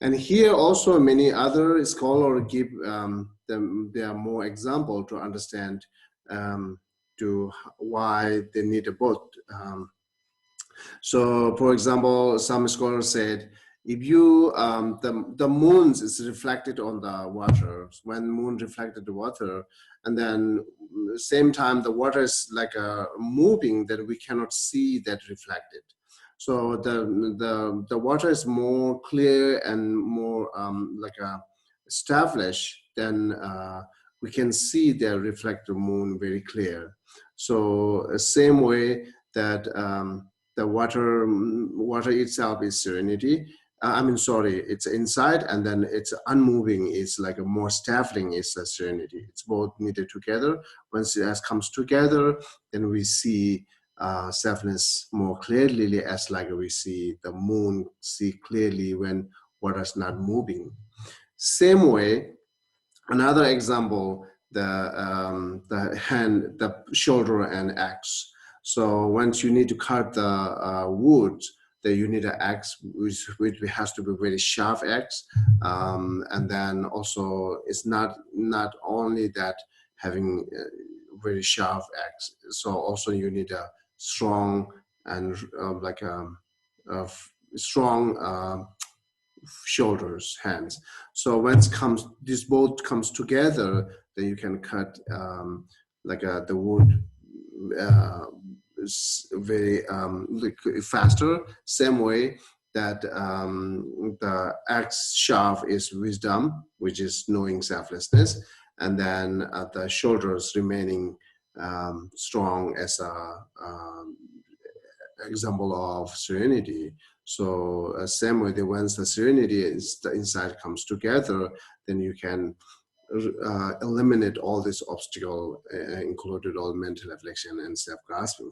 And here also many other scholars give there are more example to understand to why they need a both. So for example, some scholars said, if you the moon is reflected on the water, when moon reflected the water, and then same time the water is like moving, that we cannot see that reflected. So the water is more clear and more like established, then we can see the reflected moon very clear. So same way that the water itself is serenity. It's inside, and then it's unmoving. It's like a more staffing is a serenity. It's both needed together. Once it comes together, then we see selfness more clearly, as like we see the moon see clearly when water is not moving. Same way, another example, the hand, the shoulder and axe. So once you need to cut the wood, then you need an axe, which has to be very sharp axe, and then also it's not only that having very sharp axe. So also you need a strong and strong shoulders, hands. So when this both comes together, then you can cut the wood very faster. Same way that the axe shaft is wisdom, which is knowing selflessness, and then the shoulders remaining strong as a example of serenity. So same way that once the serenity is the insight comes together, then you can eliminate all this obstacle, included all mental reflection and self-grasping.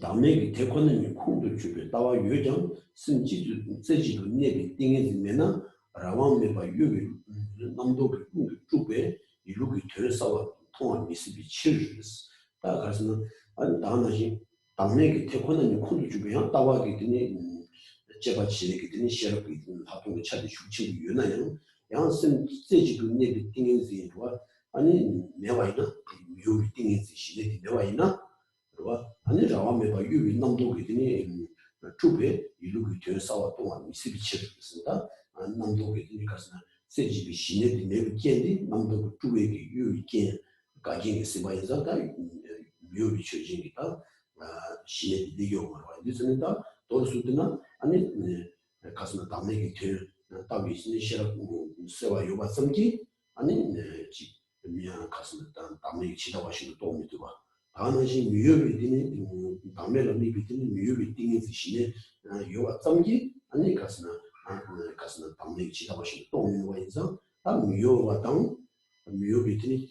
담내기 태권은 콩도 주변 나와 요정 심지도 제지도 내비 띵에지 메나 라왕메 바 요비 남도 주베 이루기 되서와 통한 미스비 치르스 다 가서는 안 다나지 담내기 태권은 콩도 주변 나와기 되니 제가 지내기 되니 시럽이 하통의 차대 주치 유나요 양심 제지도 내비 띵에지와 아니 내가 있나 묘비 띵인지 시내 내가 있나 그러봐 아니 라와메 봐 유비 남도 그더니 주베 이루기 되 싸워 동안 미스비 치르습니다 남도 그더니 가서 세지비 시내 내가 겐디 남도 주베기 유비 겐 가긴 세바이자다 묘비 쳐진이다 시내 비교가 있습니다 도르수드나 아니 가서 담내기 되 답이 시내시라고 세와 요바 섬기 아니 지 미야 가서 담내기 치다가 시도 도움이 되고 다나시 미여비 되니 담내를 미비더니 미여비 띵이 시내 요바 섬기 아니 가서 담내기 치다가 시도 도움이 와서 다 미여가 당 미여비 되니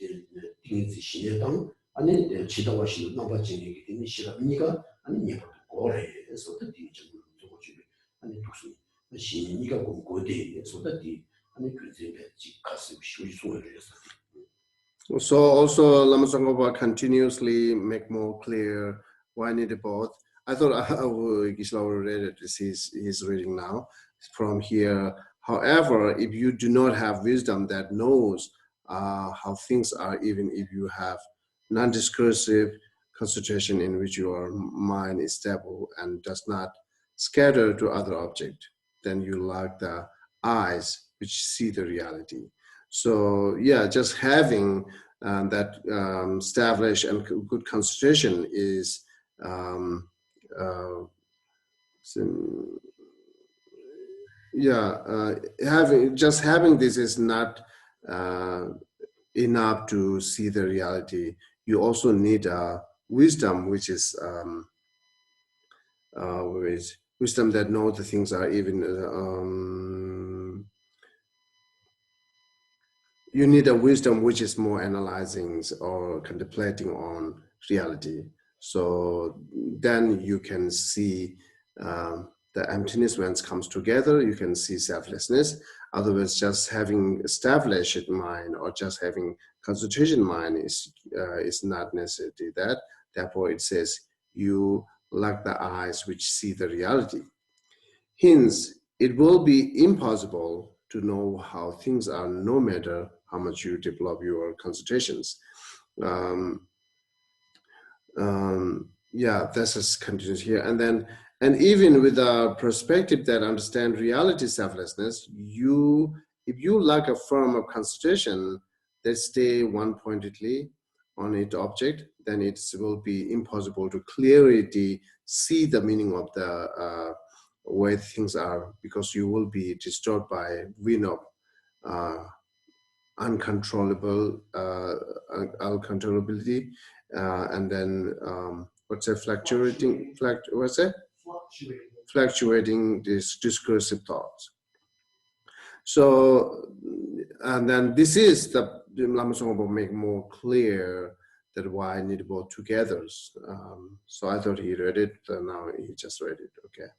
띵이 시내 당 아니 치다가 시도 나빠지니 되니 시라니가 아니 예뻐 고래에서 되니 좀 주고 아니 독수 시니가 고고대 소다디 아니 그제 가서 쉬이 소리를 했어. So also Lamasangopa continuously make more clear why need both. I thought Gisela already read it. He's reading now from here. However, if you do not have wisdom that knows how things are, even if you have non-discursive concentration in which your mind is stable and does not scatter to other objects, then you lack the eyes which see the reality. So yeah, just having that established and good concentration is having this is not enough to see the reality. You also need wisdom, which is wisdom that knows the things are even. You need a wisdom which is more analyzing or contemplating on reality. So then you can see the emptiness when it comes together. You can see selflessness. Otherwise, just having established mind or just having concentration mind is not necessarily that. Therefore, it says you lack the eyes which see the reality. Hence, it will be impossible to know how things are no matter how much you develop your concentrations. This is continuous here. And even with a perspective that understands reality selflessness, if you lack a form of concentration that stay one-pointedly on its object, then it will be impossible to clearly see the meaning of the way things are, because you will be disturbed by wind of uncontrollability, and then fluctuating these discursive thoughts. So, and then this is the Lamasangopa make more clear that why I need both together. So I thought he read it, now he just read it. Okay.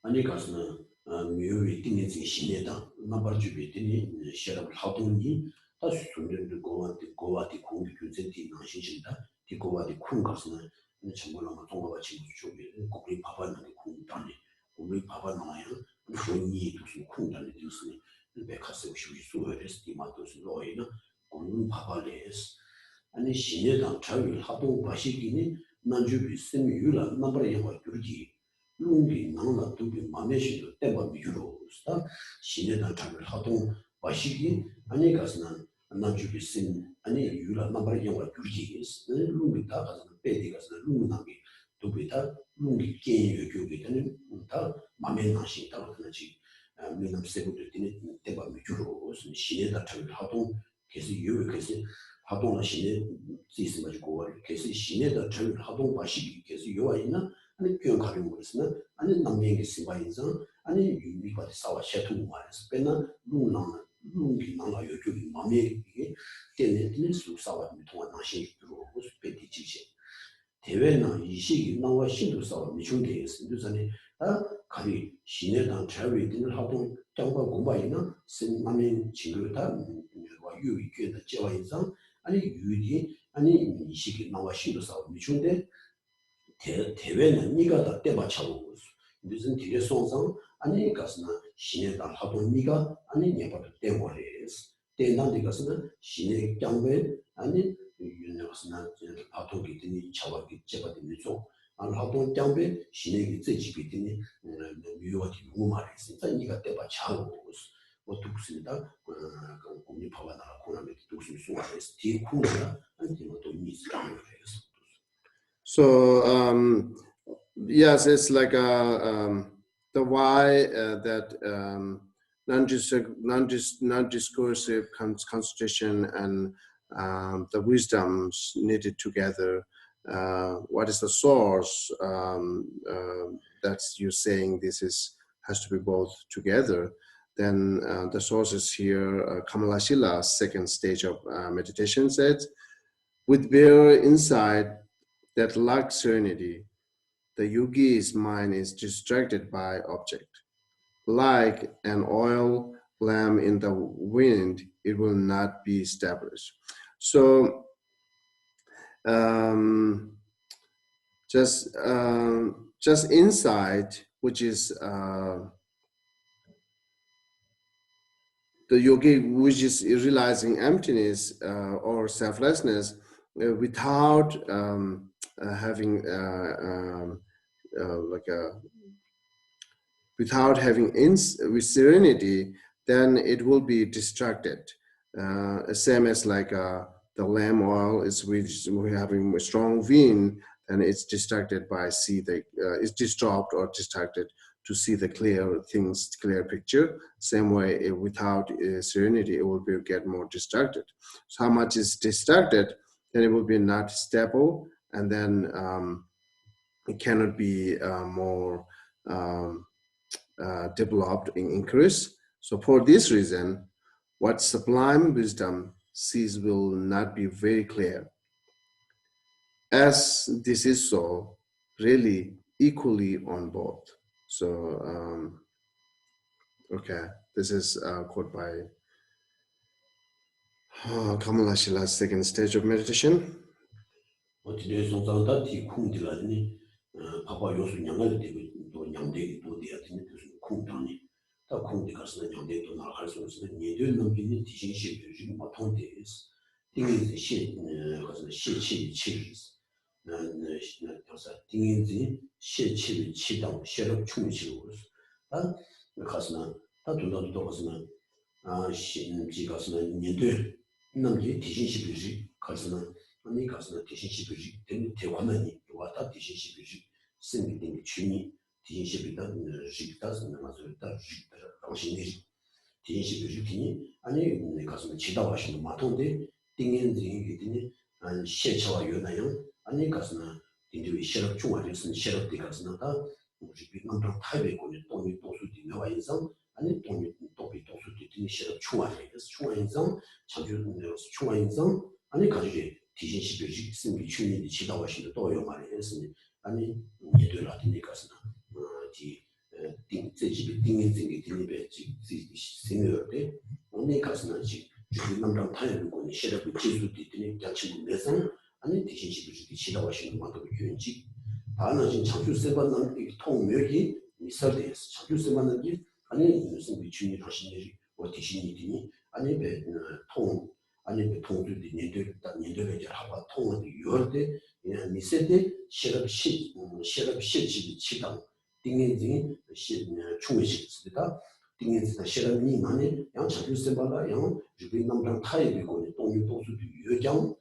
아니 가서는 묘의 띵에서 신내다 나버주비 되니 셔럽 하동이 다시 존재를 고와디 공기 규제티 나신신다 디고와디 쿵 가서는 정말로 동화가 지금 쪽에 고리 바바는 공단이 고리 바바나요 손이 무슨 쿵단이 있으니 백화세 오시고 소에스 디마도스 로이나 고리 바바레스 아니 신내다 자유 하동 바시기니 난주비 세미유라 나버에 와 줄기 룽기 나나 두비 마메시도 때바 미주로스다 신내다 자를 하동 바시기 아니 가서는 난주비 신 아니 유라 나버에 와 줄기스 룽기 다 가서는 베디 가서는 룽나기 두비다 룽기 게임 교육이 되는 다 마메 나시다 그러지 미남 세고도 되는 때바 미주로스 신내다 자를 하동 계속 유에 계속 하동의 신내 지스 가지고 계속 신내다 자를 하동 바시기 계속 요아 있나 아니 교육 가는 거였으나 아니 남명의 신바인서 아니 유미과 사와 셔투 말스 배나 룽기 나나 요쪽이 마음에 이게 때문에 수사와 통한 나신 들어오고 배티 지시 대회나 이 시기 나와 신도 사와 미중대 있습니다. 전에 가리 신내당 자외되는 하동 장과 공부이나 신남의 친구다 와 유의교의 제와 인상 아니 유리 아니 이 시기 나와 신도 사와 미중대 대회는 네가 다 때맞춰고 무슨 뒤에 송상 아니 가서나 신에다 하도 네가 아니 내가 때문에 대난데 가서는 신의 경배 아니 유능하스나 파토기 되니 차와기 제바되니 좀 하도 경배 신의 제집이 되니 유효하게 무말했어. 니가 때봐 차고 뭐 두습니다. 그 공리 파와나 고나메 두수 수와스 디쿠나 아니면 또 미스라고 해서. So yes, it's like the why that non-discursive concentration and the wisdoms needed together. What is the source that's you saying this has to be both together? Then the source is here. Kamalashila's second stage of meditation said, with bare insight that like serenity, the yogi's mind is distracted by object. Like an oil lamp in the wind, it will not be established. So just insight, which is the yogi, which is realizing emptiness or selflessness without having without having with serenity, then it will be distracted. Same as like the lamp oil is we're having a strong wind, and it's distracted by it's disturbed or distracted to see the clear things, clear picture. Same way, without serenity, it will get more distracted. So how much is distracted, then it will be not stable, and then it cannot be more developed in increase. So for this reason, what sublime wisdom sees will not be very clear. As this is so, really equally on both. So, okay, this is a quote by Kamalashila's second stage of meditation. 어떻게 송장다 디쿵디라니 파파 요수 냥을 되고 또 냥대기 또 되었더니 무슨 쿵당니 다 쿵디 가서는 냥대도 나갈 수 없으면 예들 넘기는 디신시 지금 뭐 통대스 띵인지 시 가서 시치 치리스 나나 그래서 띵인지 시치 치당 셔럽 충치로 아 가서는 다 둘다도 가서는 신지 가서는 예들 넘기 디신시 비지 가서는 아니 가서 대신시비지 대화만이 와다 대신시비지 생기된 취미 대신시비다 직다스는 맞을다 직다 당신이 대신시비지 아니 가서 지다와시는 마통데 띵엔지 되니 안 셰차와 요나요 아니 가서 인도의 셰럽 중앙에서 셰럽 가서다 우리 남도 타이베고는 동이 도수디 나와 인상 아니 동이 도수디 되니 셰럽 중앙에서 중앙에서 아니 가지고 디신시비지 승리 취미의 지다와시는 또 요말이었으니 아니 예들라디니까스나 제집이 띵인생이 딜리베 생겨때 오늘 가서는 지금 남랑 타이르고 셰럽이 지수디 되니 같이 내선 아니 디신시비지 지다와시는 만큼 유인지 다는 창조 세반는 통묘기 미설데스 창조 세반는 게 아니 무슨 비추니 하시니 뭐 디신이 되니 아니 통 아니 통주디 니들 하바 통을 요르데 미세데 셰럽시 치당 띵인지 충의식스다 띵인지 셰럽이 많이 양 차주세발라 양 주비 남랑 타이비고 동유 도수도 요장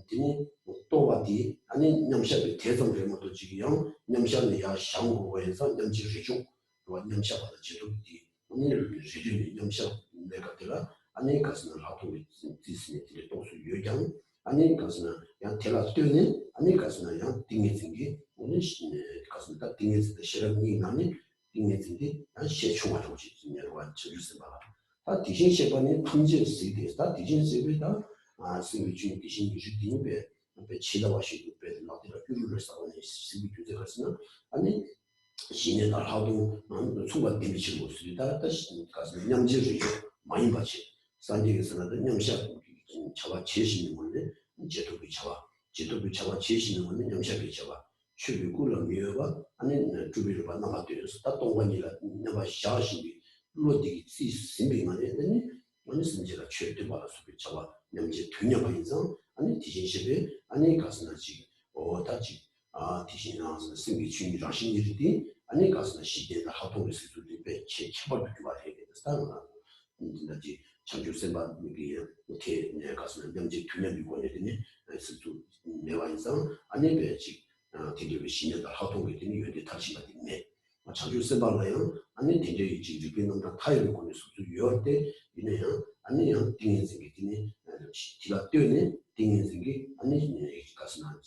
띵이 또바디 아니 냠샤비 대성을 모두 지기양 냠샤는 야 상고에서 냠지리중 또 냠샤바다 지도디 오늘 지리 냠샤 내가 들어 아니 가서는 하토비 디스니티를 도수 요장 아니 가서는 양 텔라스트는 아니 가서는 양 띵이진기 오늘 가서는 다 띵이지 셰럽이 나니 띵이진기 안 셰충하고 지면로 완주스 봐. 다 디신 셰반이 탐지 시대 다 디신 시대다 생기준 디신 주디베 앞에 치다와시 베 나디라 규르를 싸우는 시비 규제 가서는 아니 신의 날 하도 총과 비미치고 있습니다. 다시 가서 냠지를 많이 받지. 산지에서는 냠샤 차와 제시는 건데 제도비 차와 제시는 건데 냠샤비 차와 추비고를 미어가 아니 주비를 받나가 되어서 다 동관이라 내가 샤시비 로디기 시스템이만 했더니 아니 아니 심지가 최대 받아서 저와 명제 두녀가 인상 아니 디진십에 아니 가스나지 다지 디진나서 생기 취미 자신들이 아니 가스나 시대의 하동의 수준이 배치 처벌을 말해야 되겠다. 이제 장주선반 이게 이렇게 내 가스나 명제 두년 유권이더니 수도 내와 인상 아니 배치 되게 신년도 하동이 되니 여기 다시 맞네. 장주선반이요. 아니 되게 지금 타이를 거는 수도 요할 때 이네요. 아니요. 띵인 생기더니 지가 뛰는 띵인 생기 아니 가스나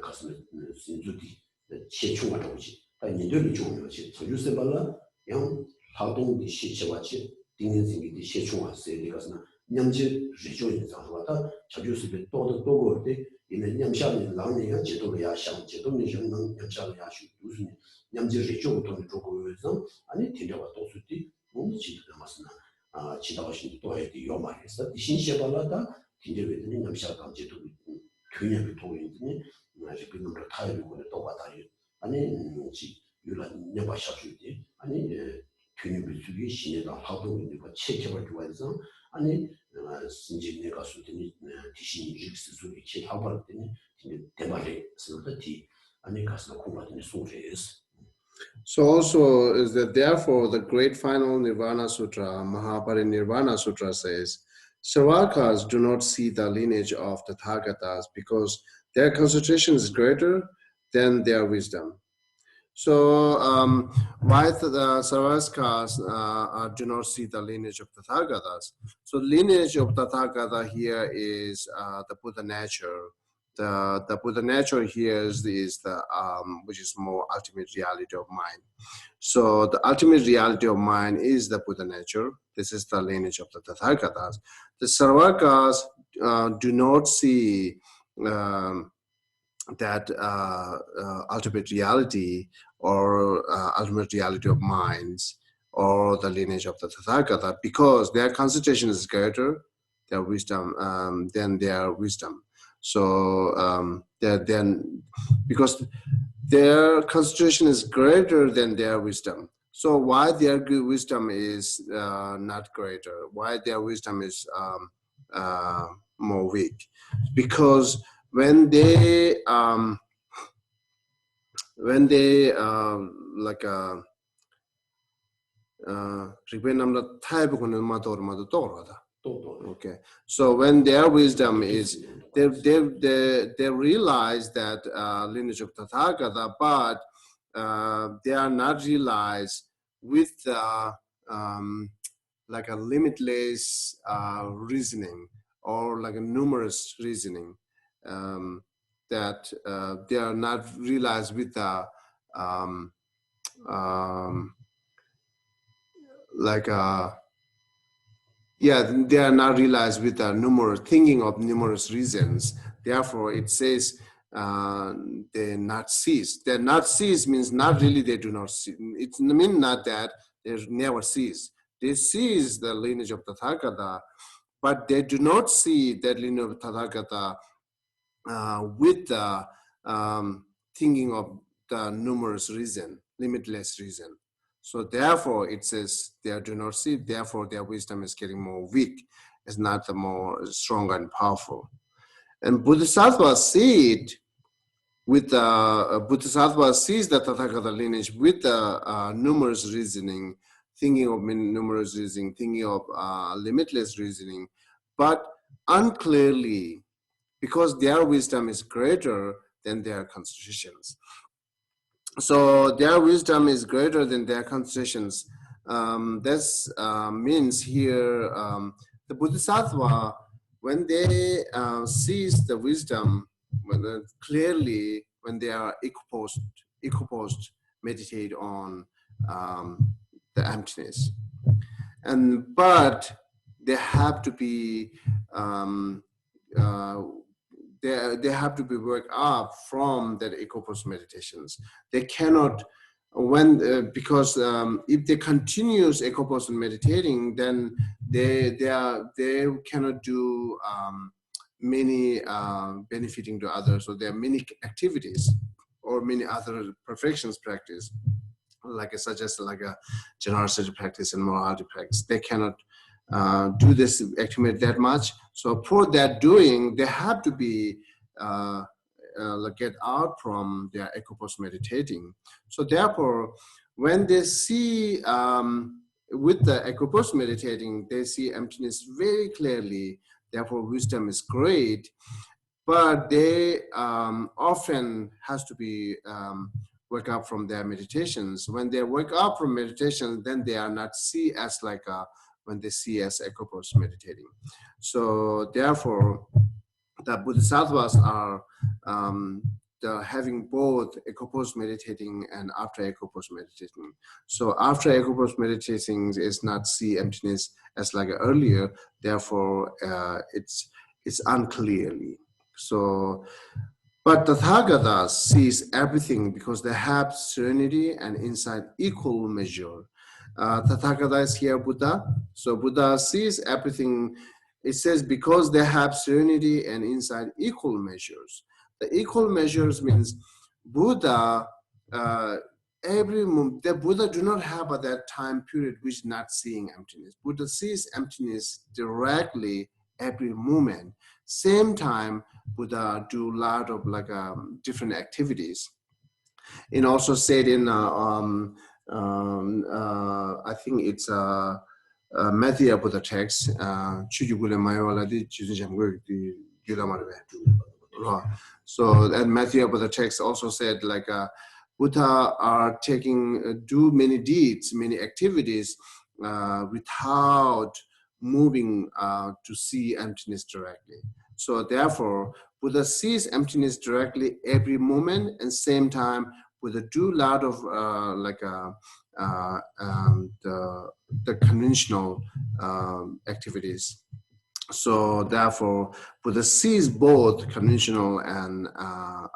가스나 신주디 최충하다고 지. 니들이 좋은 거지. 장주선반라 양 하동의 시체와치 띵인 생기디 최충하세 가스나 냠지 리조인 상황다 자주스베 또도 때 이는 냠샤는 라니가 제도로야 상 제도는 정능 냠샤야 슈 무슨 냠지 리조부터 조고에서 아니 되려가 도수디 너무 지도가 맞으나 지도하신 또 해도 요 말에서 신시발라다 진짜로는 냠샤가 제도 그냥 도인들이 아주 그 number 타입을 거는 또 받아요 아니 지 유란 내가 샤주디 아니 균이 비수기 신에다 하도 있는 거 체크를 좋아해서 아니 신진 내가 수더니 디신 직스 소리 체 하고 때문에 대발에 쓰는데 아니 가서 공부하는 소리에서. So also is that therefore the great final Nirvana Sutra, Mahaparinirvana Sutra says, Sarvakas do not see the lineage of the Tathagatas because their concentration is greater than their wisdom. So why the Sarvakas do not see the lineage of the Tathagatas? So lineage of the Tathagata here is the Buddha nature. The Buddha nature here is the which is more ultimate reality of mind. So the ultimate reality of mind is the Buddha nature. This is the lineage of the Tathagatas. The Sarvakas do not see that ultimate reality or ultimate reality of minds or the lineage of the Tathagata because their concentration is greater, their wisdom than their wisdom. So then because their concentration is greater than their wisdom. So why their wisdom is not greater? Why their wisdom is more weak? Because when they like okay, so when their wisdom is they realize that lineage of Tathagata, but they are not realized with like a limitless reasoning or like a numerous reasoning that they are not realized with the they are not realized with the numerous thinking of numerous reasons. Therefore, it says they not cease. They not cease means not really they do not see. It means not that they never cease. They cease the lineage of Tathagata, but they do not see that lineage of Tathagata with the thinking of the numerous reason, limitless reason. So therefore, it says they do not see, therefore their wisdom is getting more weak. It's not the more strong and powerful. And Bodhisattva see it with the, Bodhisattva sees the Tathagata lineage with the numerous reasoning, thinking of numerous reasoning, thinking of limitless reasoning, but unclearly, because their wisdom is greater than their constitutions. So their wisdom is greater than their constitutions. This means here the Bodhisattva, when they sees the wisdom clearly, when they are equiposed, meditate on the emptiness, but they have to be they have to be worked up from that equipoise meditations. They cannot, because if they continues equipoise meditating, then they cannot do many benefiting to others. So there are many activities or many other perfections practice, like such as like a generosity practice and morality practice. They cannot do this accumulate that much. So for that doing, they have to be get out from their ecopause meditating. So therefore, when they see with the ecopause meditating, they see emptiness very clearly. Therefore, wisdom is great, but they often has to be wake up from their meditations. When they wake up from meditation, then they are not see as like when they see as ecopause meditating. So therefore, the bodhisattvas are having both ecopause meditating and after ecopause meditating. So after ecopause meditating is not see emptiness as like earlier. Therefore, it's unclearly. So, but the Tathagata sees everything because they have serenity and insight equal measure. Tathagata is here Buddha. So Buddha sees everything. It says because they have serenity and insight equal measures. The equal measures means Buddha, the Buddha do not have at that time period which not seeing emptiness. Buddha sees emptiness directly every moment. Same time, Buddha do a lot of like different activities. And also said in I think it's Matthew Buddha text. So and Matthew Buddha text also said like Buddha are taking do many deeds, many activities without moving to see emptiness directly. So therefore, Buddha sees emptiness directly every moment, and same time Buddha do a lot of the conventional activities. So therefore, Buddha sees both conventional and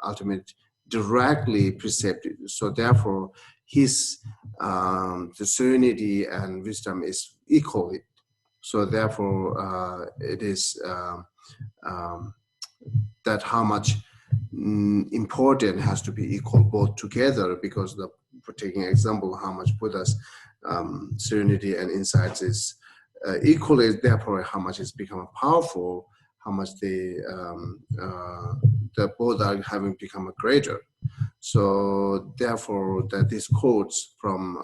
ultimate directly perceptive. So therefore, his the serenity and wisdom is equally. So therefore, it is that how much important has to be equal both together, because for taking example, how much Buddha's serenity and insights is equally, therefore how much it's become powerful, how much the both are having become greater. So therefore that these quotes from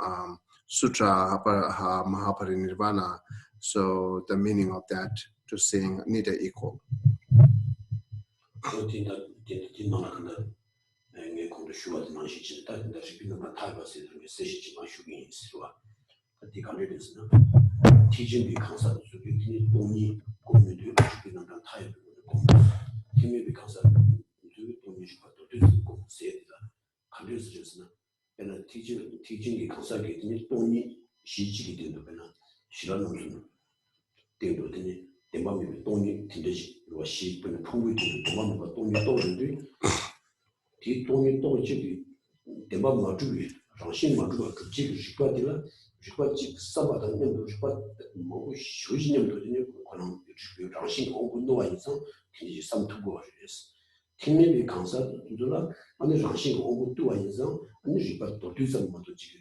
Sutra Mahaparinirvana, so the meaning of that to saying neither equal. Teaching concept to be only community because and teaching the concept only she did the 대마음이 돈이 든듯이 와시 분 풍부히 대마음과 돈이 떠오르는데 뒤 돈이 떠오르지 대마음 맞주기 정신 맞주가 급지기 싶어지라 싶어지 싸바다는 놈도 싶어 뭐 쇼진님도 되는 그런 정신 공부도와 있어 굉장히 삼투고 하셨어 팀이 강사들라 아니 정신 공부도와 있어 아니 싶어 또 뒤선 것도 지금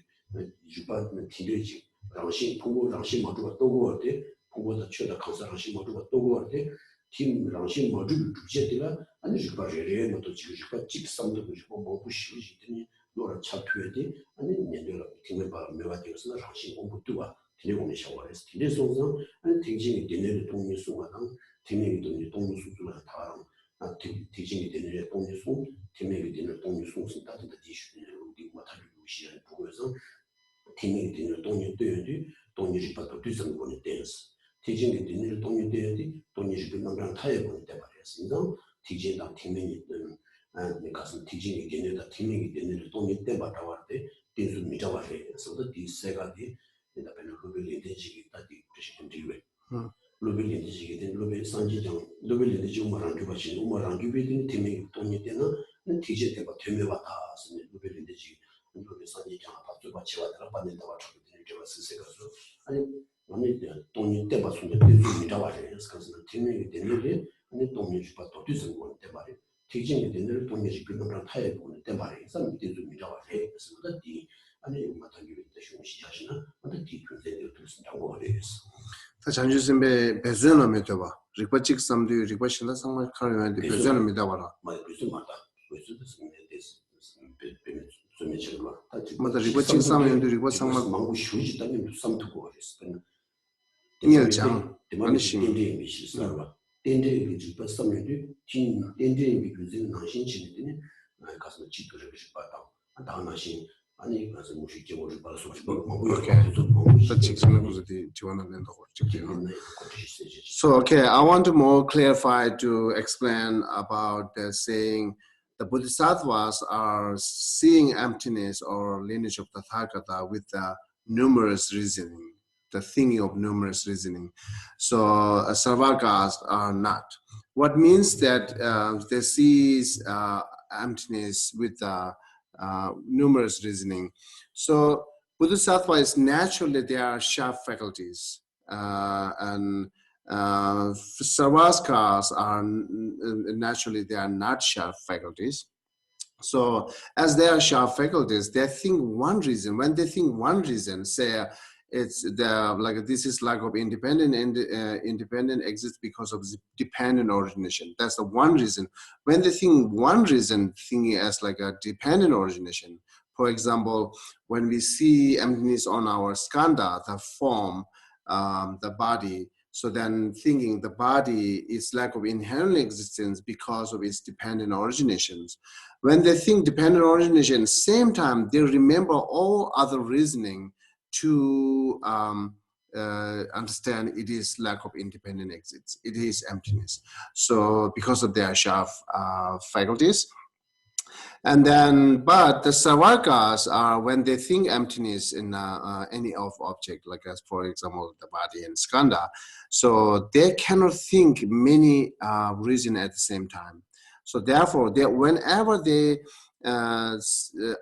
싶어 팀이지 정신 풍부 정신 맞주가 떠오를 때 보고도 최다 강사랑신 모두가 또 그런데 팀랑신 모두를 주제들라 아니 싶어 제레 모두 지금 싶어 직성도 싶어 뭐 부시지더니 노라 차트에디 아니 년들 팀을 봐 매가지고서 랑신 공부도와 드리고는 샤워해서 뒤에서서 아니 팀진이 되는 동료 수가랑 팀이 되는 동료 수가 다 팀진이 되는 동료 수 팀이 되는 동료 수는 다들 디슈는 우리 마타를 무시하는 보고서 팀이 되는 동료 되는데 동료를 받고 뒤선 거는 댄스 teaching dinner don't you don't you bring around tire on the barriers no teaching that teaming and because teaching dinner that teaming dinner don't you the batawarte things will meet our so that this segadi in the penalty intensive that the precision do Lobel intensive Lobel Sanjang Lobel in the Jumaran Jubashi Umaran Jubitin teaming don't you dinner and teach it about Temevata and Lobel in the G and Lobel Sanjang Patubachi and 아니 돈이 때 봤는데 돈이 나와요. 그래서 팀이 되는데 아니 돈이 좀 받도 뒤선 건데 말이에요. teaching dinner 돈이 그거랑 타야 보는데 말이에요. 그래서 좀 나와요. 그래서 이 아니 맞다기로 때 쉬운 시작이나 근데 뒤편에 무슨 정보가 있어. 다 장주선배 배수는 믿어봐. 리퍼직 삼도 리퍼 신라 상말 카르면 배수는 믿어봐라. 맞아, 무슨 말다. 무슨 뜻인데스. 좀 미치고. 맞아, 리퍼직 삼면도 리퍼 상말 망고 쉬지 때문에 삼투고 그랬어. 일장 아니 신인데 미실사가 덴데 리퍼 삼면도 진 덴데 미그진 나신치는데 가서 지도를 싶었다. 다나신 아니 가서 무시 제고를 받아서 So okay, I want to more clarify to explain about the saying the Bodhisattvas are seeing emptiness or lineage of the Tathagata with the numerous reasoning, the thinking of numerous reasoning. So Sarvakas are not. What means that they see emptiness with the numerous reasoning. So Bodhisattva is naturally they are sharp faculties, and Sarvaskas are naturally they are not sharp faculties. So as they are sharp faculties, they think one reason. When they think one reason, say it's the like this is lack of independent and independent exists because of dependent origination. That's the one reason. When they think one reason, thinking as like a dependent origination. For example, when we see emptiness on our skanda, the form, the body. So then thinking the body is lack of inherent existence because of its dependent originations. When they think dependent origination, same time they remember all other reasoning to understand it is lack of independent exits. It is emptiness. So because of their sharp faculties. And then, but the Sarvakas are when they think emptiness in any of object, like as for example, the body and skanda. So they cannot think many reasons at the same time. So therefore, whenever they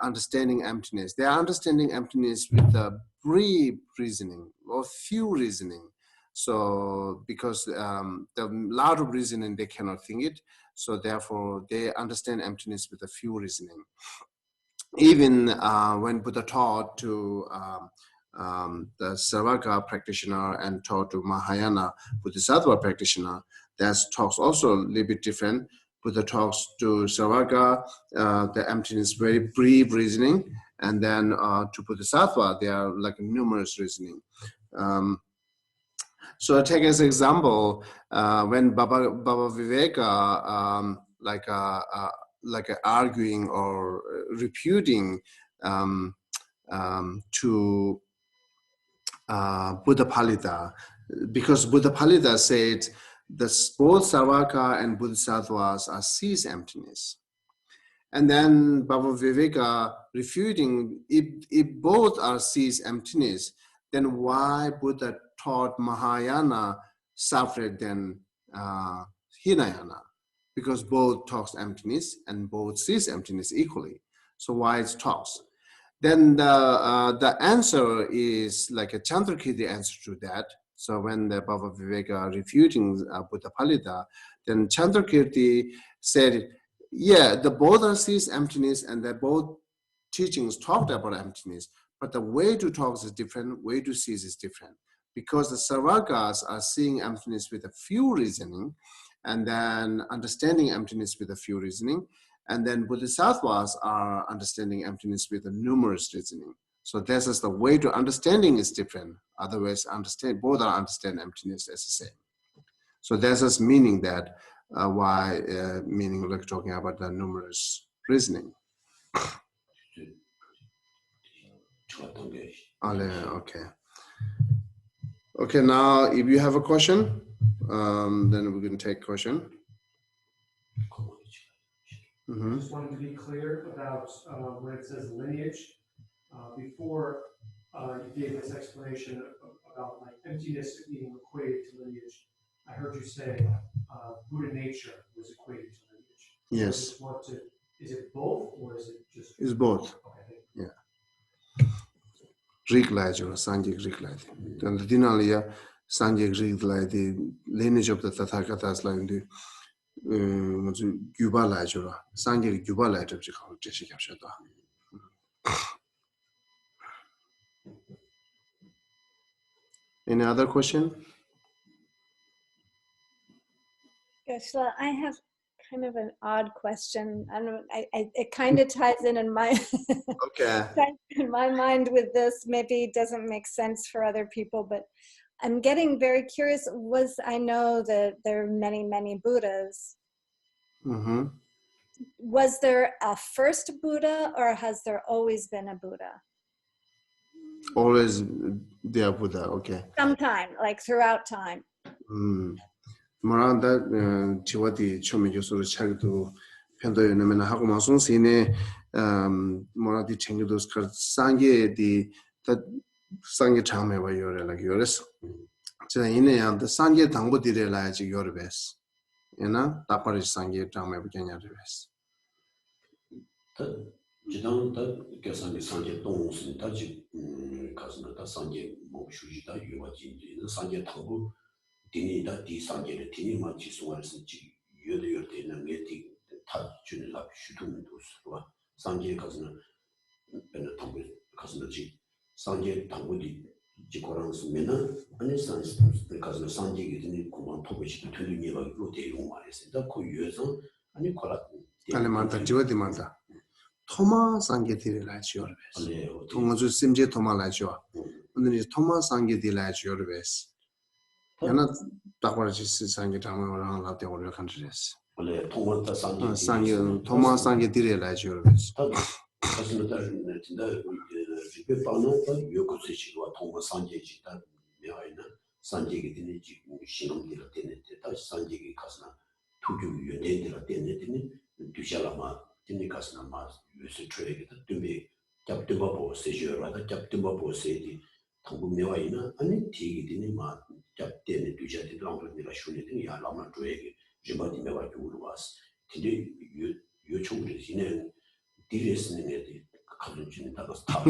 understanding emptiness, they are understanding emptiness with a brief reasoning or few reasoning. So because the lot of reasoning they cannot think it, so therefore they understand emptiness with a few reasoning. Even when Buddha taught to the Sarvaka practitioner and taught to Mahayana Bodhisattva practitioner, that talks also a little bit different. Buddha talks to Sarvaka, the emptiness very brief reasoning, and then to Bodhisattva, there are like numerous reasoning. So take as example, when Baba Viveka, like arguing or refuting to Buddha Palita, because Buddha Palita said that both Sarvaka and Bodhisattvas are sees emptiness. And then Baba Viveka refuting, if both are sees emptiness, then why Buddha taught Mahayana separate than Hinayana? Because both talks emptiness and both sees emptiness equally. So why it talks? Then the answer is like a Chandrakirti answer to that. So when the Baba Viveka refuting Buddha Palita, then Chandrakirti said, yeah, the both are sees emptiness and the both teachings talked about emptiness, but the way to talk is different, way to see is different. Because the Sarvakas are seeing emptiness with a few reasoning, and then understanding emptiness with a few reasoning, and then Bodhisattvas are understanding emptiness with a numerous reasoning. So this is the way to understanding is different. Otherwise, both are understand emptiness as the same. So this is meaning that why meaning like talking about the numerous reasoning. Okay. Okay, now if you have a question, then we can take question. I just wanted to be clear about when it says lineage. Before you gave this explanation about like emptiness being equated to lineage, I heard you say Buddha nature was equated to lineage. Yes. I just want to, is it both or is it just? It's both. Okay. Yeah. Greek language, Sanjay Greek language. Then the Dinalia, Sanjay Greek language, the lineage of the Tathagatas language, Cuba language, Sanjay Cuba language, Geshe. Any other question? Geshe, I have kind of an odd question. I don't know. It kind of ties in my Okay. in my mind with this. Maybe it doesn't make sense for other people, but I'm getting very curious. I know that there are many Buddhas. Mm-hmm. Was there a first Buddha, or has there always been a Buddha? Always there Buddha. Okay. Sometime, like throughout time. Maranda chiwadi chome josu chagido pendo yonamena hago masong sine moradi chengido skar sangye di ta sangye changme ba yore la yores. Chida ine ya the sangye dangbo dire la ji yore bes. Ena tapari sangye changme ba kenya rebes. 지당 다 계산이 상계 동무슨 다지 가서는 다 상계 뭐 수지다 유와진지 상계 당부 디니다 디 상계를 디니만 지수할수 지 여대여대는 게디 다 주는 라 슈tum도 수와 상계 가서는 배는 당부 가서는 지 상계 당부디 지고랑스면은 아니 산스 가서는 상계에 드는 고만 토베시도 되는 예가 로데 용 말했습니다. 그 유에서 아니 콜라 알레만타 지워디 만다. 토마 상계들이 라지오르베스. 통어주 심제 토마 라지오. 오늘 토마 상계들이 라지오르베스. 야나 딱바르지 상계 장면을 라데 오르 컨트레스. 원래 통원다 상계 상계 토마 상계들이 라지오르베스. 가슴을 따르는 진짜 집에 빠는 요구세시와 통원 상계지다 내와있는 상계게 되는 지금 신경들을 되는데 다시 상계게 가서나 투교 연대들을 되는 두샤라마 되는 가서나 마 요새 트레이드 준비 잡든바보 세주어라다 잡든바보 세디 당분 내와있는 아니 되게 되는 마 잡되는 두샤들 랑들이라 쇼리들 야라마 트레이드 제바디 내와 주로 왔어 근데 요청을 지는 디레스는 애들 가는 중에 다가 스타트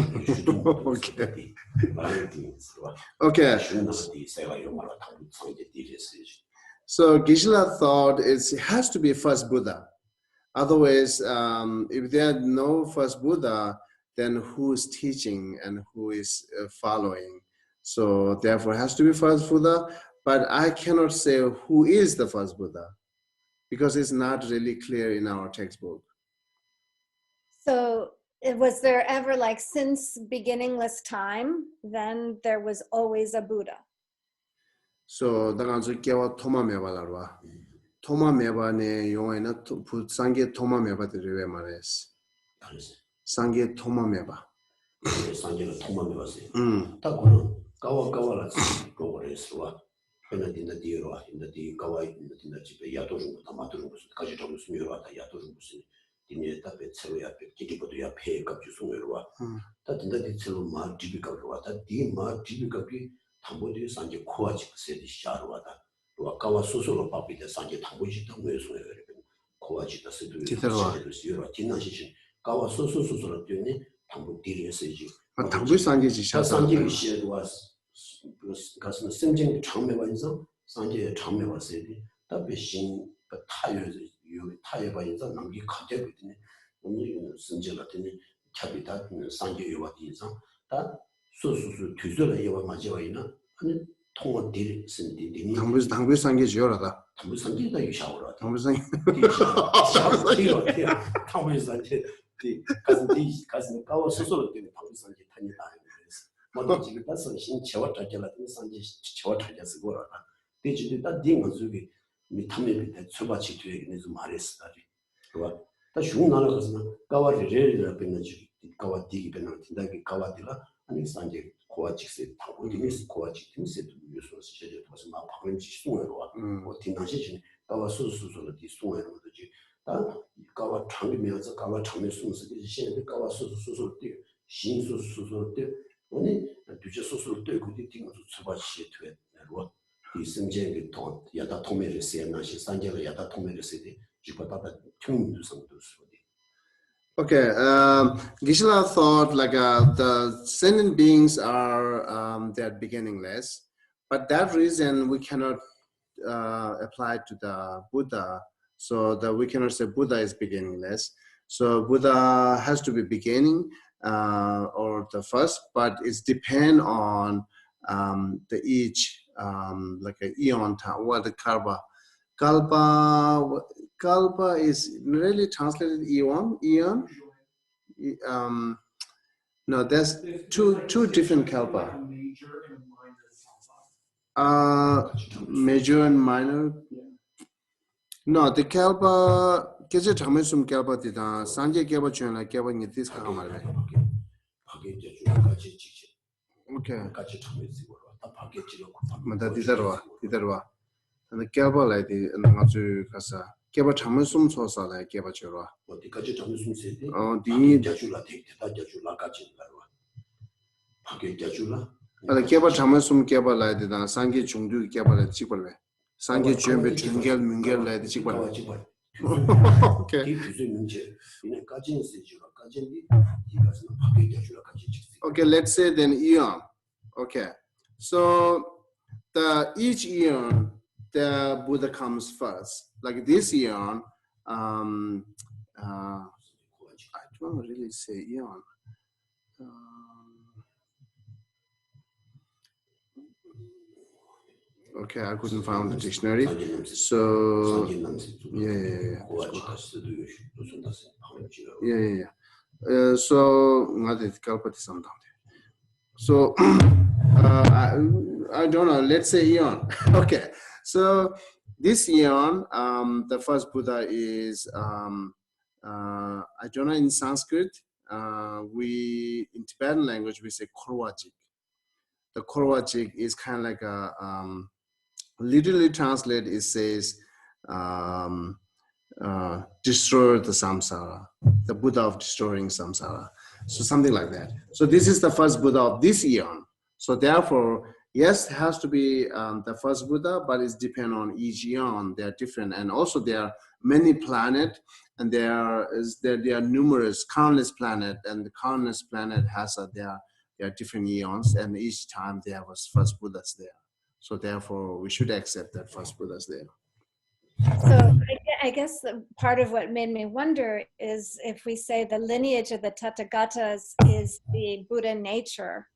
오케이. Okay. So Geshe thought it has to be first Buddha. Otherwise, if there are no first Buddha, then who is teaching and who is following? So therefore, it has to be first Buddha. But I cannot say who is the first Buddha because it's not really clear in our textbook. So was there ever, like, since beginningless time, then there was always a Buddha? So 당한주 깨와 토마 메바라와 토마 메바네 용에나 상계 토마 메바들이 왜 말했어? 상계 토마 메바. 상계는 토마 메바세요. 딱고는 까와라 그거래서와 베나딘다 디로와 인다디 까와 인다딘다 집에 야도중 담아두는 것을 가지 좀 수미로다 야도중 무슨 디네 답에 채워야 기기보도 야 폐값 주송으로와 다 딘다디 채로 마 디비값으로와 다 디마 디비값이 당보디 상계 코아직 세디 샤로와다 로 까와 소소로 바비데 상계 당보지 당고에서 코아직다 세도 세도 디나시신 까와 소소소소로 되니 당보 디리에서지 당보 상계지 상계 시에도와 가슴은 심정 장매가 있어 상계 장매가 세디 답에 신 타협 인자 남기 가져거든요. 오늘 심정 같은 차비다 상계 요와디 이상 다 소소소 뒤져라 요와 맞아와 있나 아니 통원 딜 신디니 당부 상계 지어라다. 당부 상계다 유샤오라 당부 상계 당부 상계 가슴 까워 소소로 되는 당부 상계 타니다 먼저 지금 따서 신 제와 자결하던 상계 제와 자결스 거라 대지도 다 딩은 속에 미탐에 밑에 초바치 뒤에 좀 말했어다리 그와 다 중나라 가서는 까와리를 변하지 까와 디기 변하는 tinda기 까와디라 아니 상계 고아직세 타고 디미스 고아직 디미스 유소스 시제도 무슨 막 방금 지송으로 와 디나시진 까와 수수수로 디송으로 되지 다 까와 장미면서 까와 장미 숨스기 시에도 까와 수수수로 디 신수수수로 디 아니 뒤에 수수로 때 그게 딩은 초바치 뒤에 로 이 심정의 돈 야다 통매를 세나시 상계를 야다 통매를 세디 지바다다 총도 상도 수디. Okay, Geshe thought like the sentient beings are they're beginningless, but that reason we cannot apply to the Buddha, so that we cannot say Buddha is beginningless. So Buddha has to be beginning or the first, but it's depend on the each like a eon time, what the Kalpa is really translated eon. No, there's two different kalpa. Major and minor. No, the kalpa. Geshe Thamesum kalpa dida. Sanje kalpa chuna kalpa nitis kahamarbe. Okay. Mada didarwa. And the kalpa like the ngaju kasa. Kalpa Thamesum sosa like kalpa chura. Oh, the Keba Tamasum Keba like the Sangi Chundu Keba like Chipole. Sangi Chumbe Chungel Mungel like the Chipole. Okay. Okay, let's say then eon. Okay. So each eon the Buddha comes first. Like this eon, I don't really say eon. Okay, I couldn't find the dictionary. So yeah. So I don't know. Let's say eon. Okay. So this eon, the first Buddha is I don't know in Sanskrit. In Tibetan language we say Korwachik. The Korwachik is kind of like a literally translate. It says destroy the samsara, the Buddha of destroying samsara. So something like that. So this is the first Buddha of this eon. So therefore, yes, it has to be the first Buddha, but it's depend on each eon. They are different, and also there are many planets, and there are numerous countless planets, and the countless planet has there are different eons, and each time there was first Buddhas there. So therefore, we should accept that first Buddhas there. So I guess part of what made me wonder is if we say the lineage of the Tathagatas is the Buddha nature,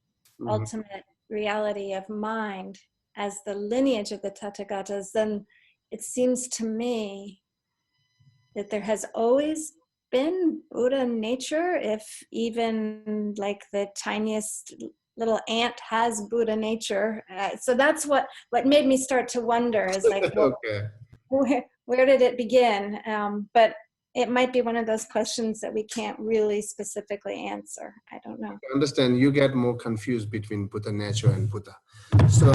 ultimate reality of mind, as the lineage of the Tathagatas, then it seems to me that there has always been Buddha nature, if even like the tiniest little ant has Buddha nature. So that's what made me start to wonder is like, well, okay. Where did it begin? But it might be one of those questions that we can't really specifically answer. I don't know. I understand you get more confused between Buddha nature and Buddha. So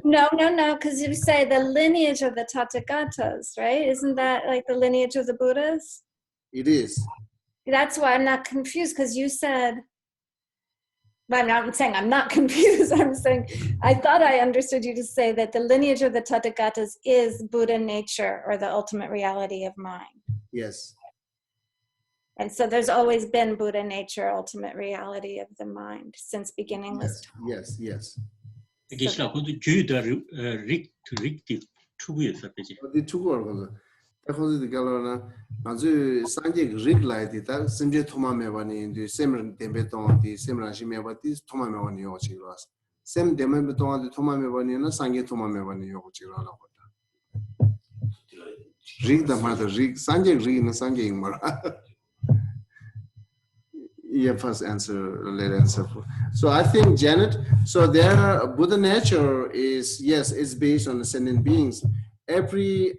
no, because you say the lineage of the Tathagatas, right? Isn't that like the lineage of the Buddhas? It is. That's why I'm not confused, because you said, but I'm saying I'm not confused. I'm saying I thought I understood you to say that the lineage of the Tathagatas is Buddha nature, or the ultimate reality of mind. Yes. And so there's always been Buddha nature, ultimate reality of the mind, since beginningless time. Yes. Geshe 거기 주의다 릭티 투구였어 그지? The two because the galana azu sanje rig like that simje thoma mewani the same dembeton the same rashimewati thoma mewani yo chiras same dembeton the thoma mewani na sanje thoma mewani yo chirala rig the mother rig sanje rig na sanje ingmar. Yeah, first answer, later answer. So I think Janet, so their Buddha nature is, yes, it's based on the sentient beings. Every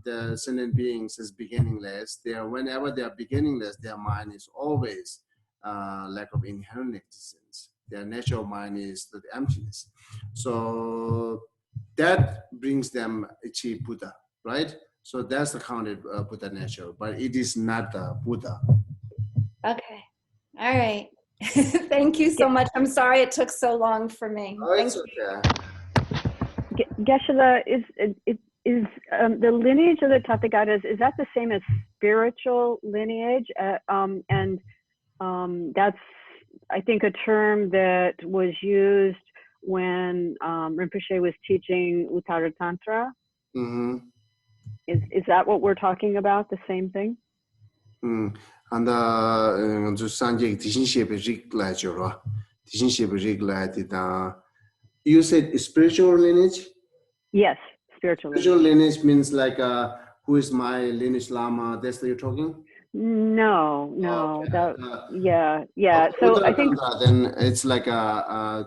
the sentient beings is beginningless. Whenever they are beginningless, their mind is always lack of inherent existence. Their natural mind is the emptiness. So that brings them achieve Buddha, right? So that's the counted Buddha nature, but it is not the Buddha. Okay. All right. Thank you so much. I'm sorry it took so long for me. Oh, it's okay. Geshe, is the lineage of the Tathagatas, is that the same as spiritual lineage? And that's, I think, a term that was used when Rinpoche was teaching Uttara Tantra. Mm-hmm. Is that what we're talking about, the same thing? And you said spiritual lineage? Yes, spiritual Spiritual lineage. lineage means like who is my lineage lama? That's what you're talking. No, no, Okay. that, yeah. Okay, So I think, then it's like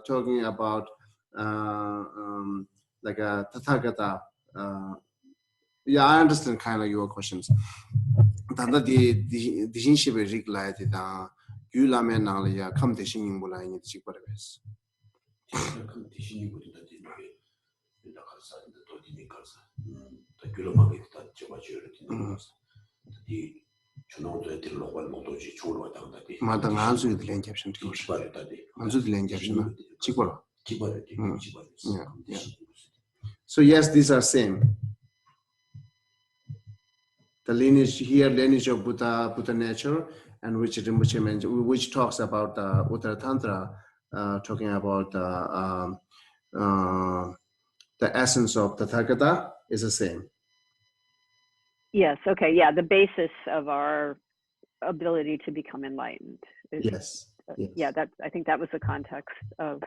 talking about like a Tathagata. Yeah, I understand kind of your questions. Tanda di dinshibe rig lai di da yu la me nang ya kam de shin mu la ni chi par bes. Ma da ngan su de len caption ti ko. Ngan su de len caption na chi par. Yeah. So yes, these are same. The lineage here, lineage of Buddha nature, and which Rinpoche mentioned, which talks about the Uttara Tantra, talking about the essence of the Tathagata is the same. yes, okay, yeah, the basis of our ability to become enlightened. Yes. Yeah, I think that was the context of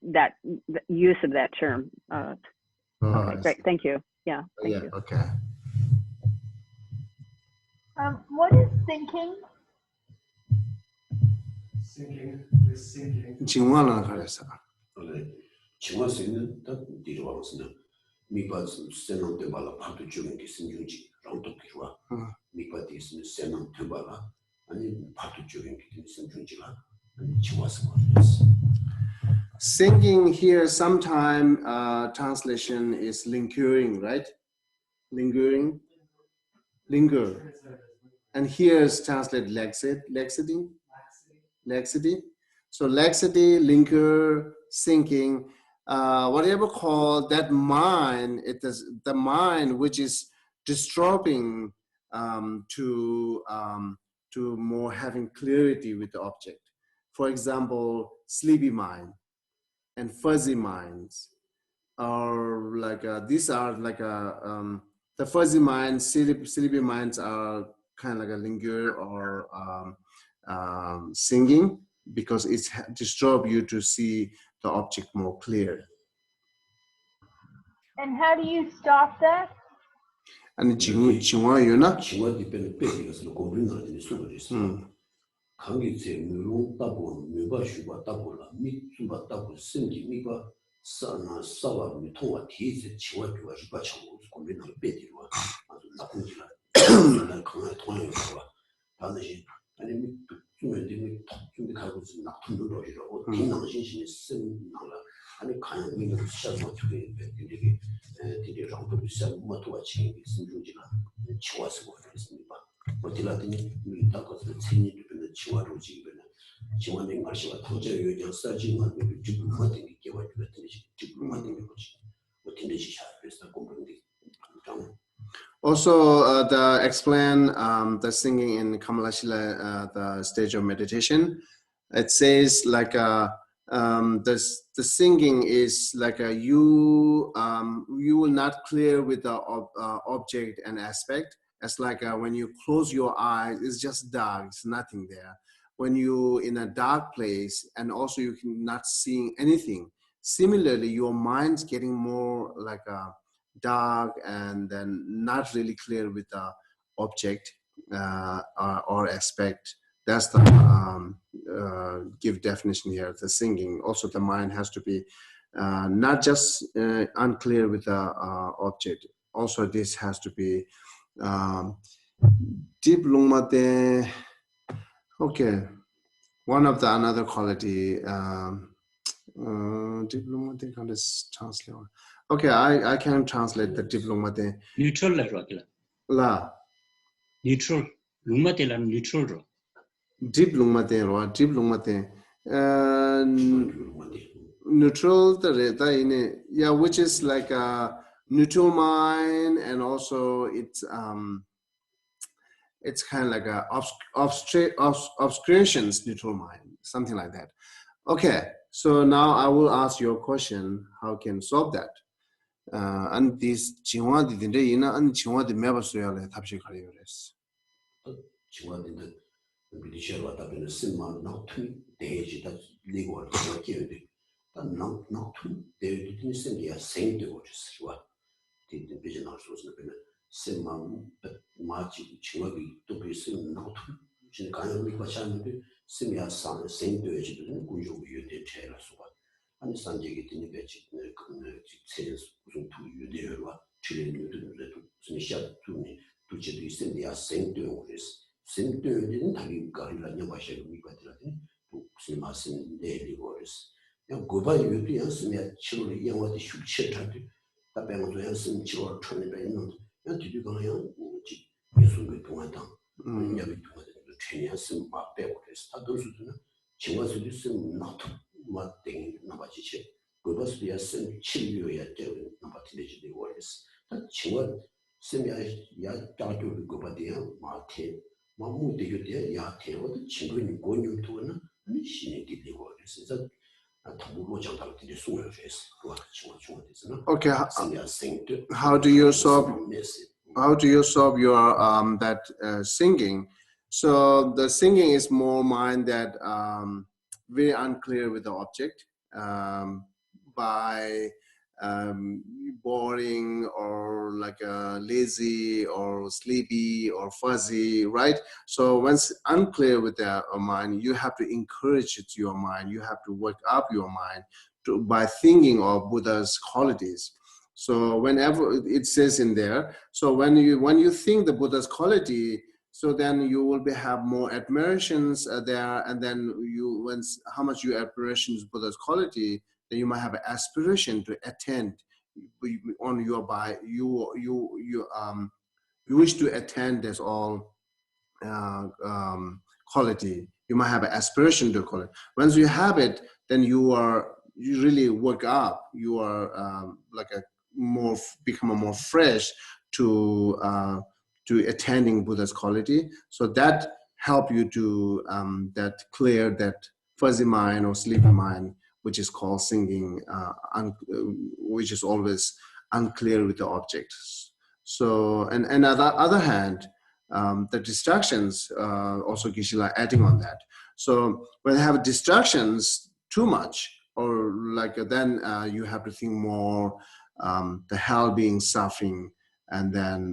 that the use of that term. Okay, great, thank you. Yeah, thank you. Okay. What is thinking? Sinking, with sinking. Jingwala karesa. Chenmo singing that did was no. Me but senang tebala patu juring kisinjuji round to kirwa. Me but is senang tebala and patu juring kisinjuji and chiwas. Singing here, sometime translation is lingering, right? Lingering, linger. And here is translated laxity. So laxity, linger, sinking, whatever call that mind, it is the mind which is disturbing to more having clarity with the object. For example, sleepy mind and fuzzy minds, or like these are like the fuzzy minds, sleepy minds are kind of like a linger or singing, because it's disturb you to see the object more clear. And how do you stop that? And chingwa yuna. Chingwa depend because the comprehend in the stories. Kangi se mulu tabu, muba shuba tabu la, mi suba tabu, singi miba sana sawa mi tonga tize chiwa kiwa riba changu comprehend the bedi wa, nakunji la, na kanga tonga yuwa, tanashi, ane mi tumendi mi tumi kagu zi naktundu lo jira, o tinang shinshi sen nangla, ane kanya mi ngu shazma tuke bedi, didi rangpo mi sa matuwa chingi sinjunji la, chiwa sigo fes mi ba. Motilatini mi takos the tsini to the chiwa roji bena chiwa ne ngashiwa toja yo yang saji ma me diplomati ni kewa to the diplomati ni kochi motinde shi sha festa komprende. Also, the explain the singing in Kamalashila, the stage of meditation. It says like the singing is like you will not clear with the object and aspect. It's like when you close your eyes, it's just dark, it's nothing there. When you in a dark place, and also you can not seeing anything. Similarly, your mind's getting more like dark and then not really clear with the object or aspect. That's the give definition here. The singing. Also, the mind has to be not just unclear with the object. Also, this has to be deep lungmate. Okay, one of the another quality. Deep lungmate can translate. Okay, I can translate the deep lungmate. Neutral La. Neutral. Lungmate la neutral ro. Deep lungmate ro. Deep lungmate. Neutral the yeah, which is like a neutral mind, and also it's kind of like a obscurations neutral mind, something like that. Okay, so now I will ask your question. How can solve that? And this chingwa di dinde ina and chingwa di meba suya le tapshi khari yores. Chingwa di de British wa ta ben simma na tu deji ta ligo ta kiyo de ta na tu de ni sen ya sen de wo jis wa 소스는 그냥 셈만 마치 친구기 또 비슷한 나도 지금 가는 거 같았는데 셈이야 산 생도에지도 군주 유대 체라서가 아니 산제기 되는 배치 그 세스 무슨 두 유대와 출연료들도 무슨 시합투니 두제도 있는데야 생도에서 생도에는 다른 가리라냐 마셔도 미과들한테 무슨 말씀 내리고서 그냥 고발 유대였으면 치료를 영어도 숙취를 다 배우도 했으면 치료를 천에 배는 야 뒤가 그냥 뭐지 예수의 동안당 야비 동안당 최냐스 막 배우고 그래서 다 도수는 정말수도 쓰면 나도 맞땡 나바지체 그것도 야슨 치료야 되는 나바티지 되고 그래서 다 정말 쓰면 야 따도 그거봐야 마태 마무되게 야 태워도 친구는 고뉴토는 신이 되고 그래서 Okay, how do you solve your that singing? So the singing is more mind that very unclear with the object by boring or like lazy or sleepy or fuzzy, right? So once unclear with the mind, you have to encourage it to your mind. You have to wake up your mind by thinking of Buddha's qualities. So whenever it says in there, so when you think the Buddha's quality, so then you will have more admirations there, and then how much you admirations Buddha's quality, then you might have an aspiration to attend on your by you wish to attend this all quality. You might have an aspiration to call it. Once you have it, then you really work up. You are become a more fresh to attending Buddha's quality. So that help you to that clear that fuzzy mind or sleepy mind, which is called singing, which is always unclear with the objects. So, and on the other hand, the distractions, also Geshe adding on that. So when you have distractions too much, or then you have to think more the hell being suffering, and then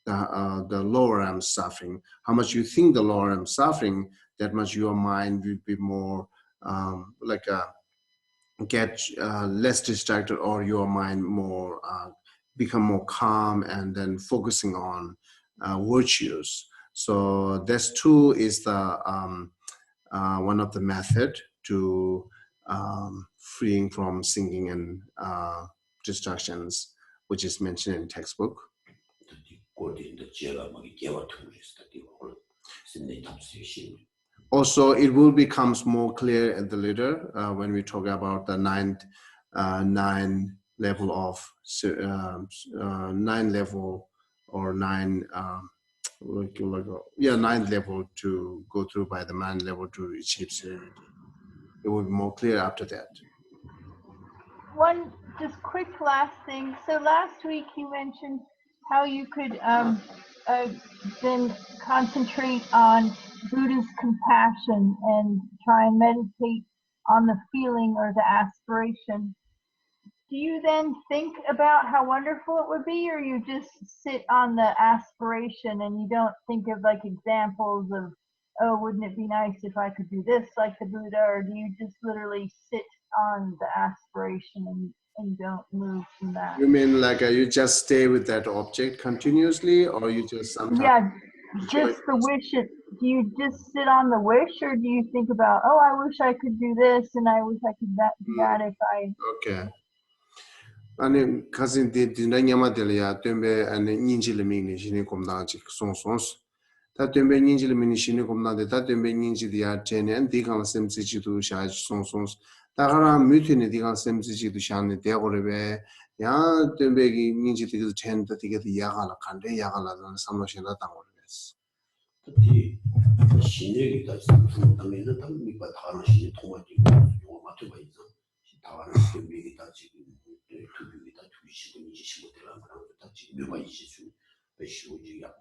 the lower I'm suffering. How much you think the lower I'm suffering, that much your mind will be more get less distracted, or your mind more become more calm, and then focusing on virtues. So this too is the one of the method to freeing from singing and distractions, which is mentioned in textbook. Also, it will becomes more clear in the later when we talk about the nine level of nine level or nine ninth level to go through by the nine level to achieve serenity. It will be more clear after that. One just quick last thing. So last week you mentioned how you could then concentrate on Buddha's compassion and try and meditate on the feeling or the aspiration. Do you then think about how wonderful it would be, or you just sit on the aspiration and you don't think of examples of, oh, wouldn't it be nice if I could do this like the Buddha, or do you just literally sit on the aspiration and don't move from that? You mean you just stay with that object continuously, or you just sometimes? Yeah, just the wish. Do you just sit on the wish, or do you think about, oh, I wish I could do this, and I wish I could do that if I... Okay. 아니 가진 디나냐마들이야 템베 아니 닌질미니 신이 곰다지 송송스 다 템베 닌질미니 신이 곰다데 다 템베 닌지디야 제네 디간 셈지지도 샤지 송송스 다가라 뮤티니 디간 셈지지도 샤네 대고레베 야 템베기 닌지디도 첸다 디게도 야가라 간데 야가라는 삼로신다 당고레스 이 신에기다 상담에는 담미가 다른 신이 통하지고 요 맞춰 봐 있어 다른 템베기다 지금 투비다 투시고 이제 시모델라 말하고 다 지금 몇 가지 시수 배시고지야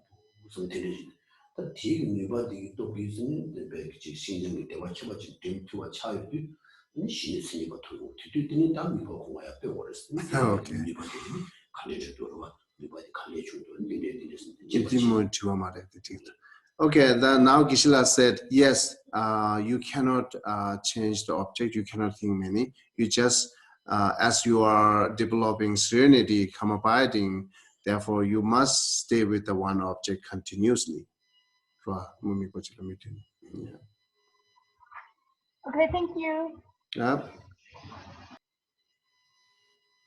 무슨 되는지 다 뒤에 네바디 또 비즈는 배지 신경이 대화 쳐봐 지금 템투와 차이도 이 신이스니까 도고 뒤뒤는 담미가 공화야 빼버렸어. 오케이. 네바디 간에서 들어와 Okay, then now Geshe said, yes, you cannot change the object, you cannot think many. You just, as you are developing serenity, come abiding, therefore you must stay with the one object continuously. Yeah. Okay, thank you. Yeah.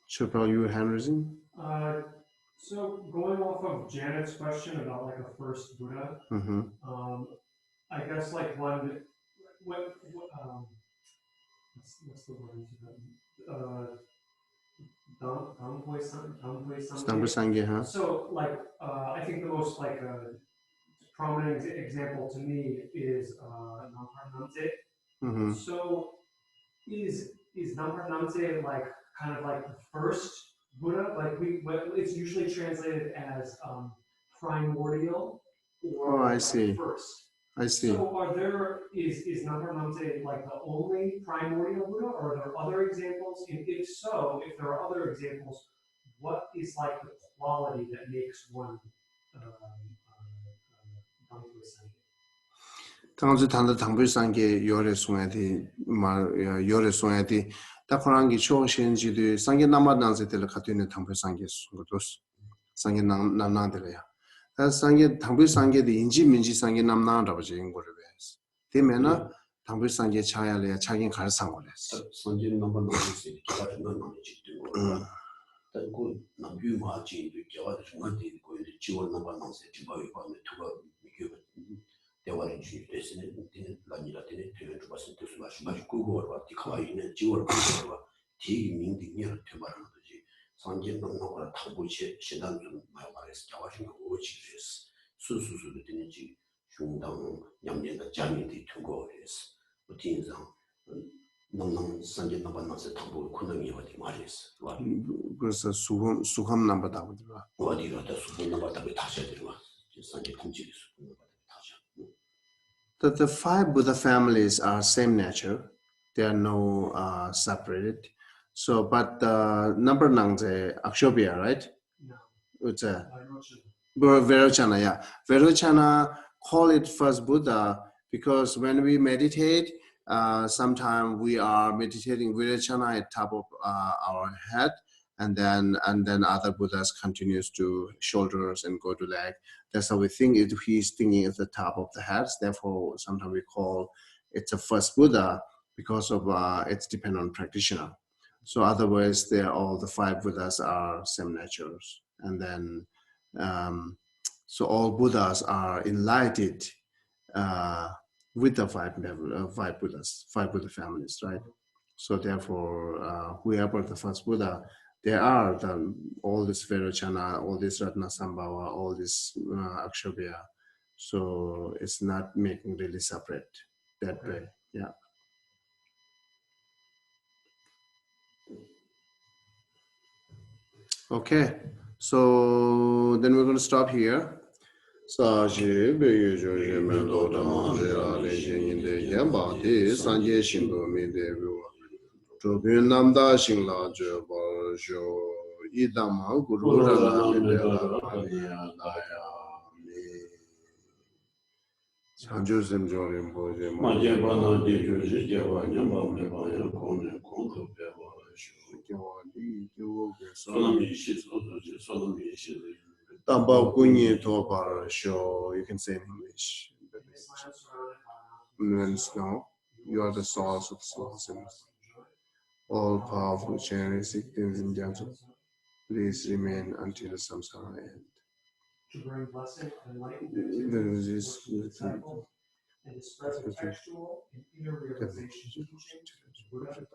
Chopra, you hand raising? So going off of Janet's question about like a first Buddha, I guess like one, what's the word? So like, I think the most like prominent example to me is Nampar Namte. So is Nampar Namte like kind of like the first Buddha? Like it's usually translated as primordial or I see. First. I see. So is Nampar Namte like the only primordial Buddha, or are there other examples? And if so, if there are other examples, what is like the quality that makes one 당주 단다 당불상계 요래 송야디 말 요래 송야디 다코랑기 초신지도 상계 남아난세들 갖고 있는 당불상계 순고도 상계 남나들이야. 다 상계 당불상계의 인지 민지 상계 남나라고 지은 거를 왜했어. 되면은 당불상계 차야래 차긴 갈상을 했어. 상계 남아난세 기다리는 남이 지도 그 남규마 지도 저와 중간에 그 지원 남아난세 지바위 밤에 투가 대화를 주의했으니 라니라테네 표현 주었을 때 수마시 그거와 디카와이네 지원 그거와 디민디니를 표현하는 거지 상계 남나가 타고치 시단 좀 말해서 자와신 거 오지스 수수수도 되는지 중당 양년의 장인들이 두고 그래서 어딘상 남남 상계 남아나서 타고 kunami 어디 말했어. 그래서 수감 남바다 보더라. 어디로다 수감 남바다 다시 들어와. 상계 통치를 수감 남바다 다시. That the five Buddha families are same nature. They are no separated. So, but the number nangze Akshobhya, right? No. It's a Vairochana, yeah. Vairochana call it first Buddha because when we meditate, sometimes we are meditating Vairochana at top of our head, and then other Buddhas continues to shoulders and go to leg. That's how we think it. He's thinking at the top of the head. Therefore, sometimes we call it a first Buddha because of it's depend on practitioner. So otherwise, they're all the five Buddhas are same natures, and then so all Buddhas are enlightened with the five Buddhas, five Buddha families, right? So therefore, whoever the first Buddha. There are all this Vairochana, all this Ratnasambhava, all this Akshobhya. So it's not making really separate that way. Yeah. Okay. So then we're going to stop here. Sashi Beyu Joji Mendo Tamajira Lejin de Yamba de Sanje Shindo Midevu. Chobin Namda Shingla Joba Jo Idama Guru Rana Mindela Pania Daya Sanju Simjo Rimboje Maje Bana de Joji Java Nyamba Mebaya Kone Konto Beva Shawadi Solami Solami Tamba Kunyi Tobar Show, you can say in English. No, you are the source of souls. All powerful charities in Jatu, please remain until the samsara end. To bring blessing and enlightenment to the disciple and to spread the textual and inner realization teachings of Buddha,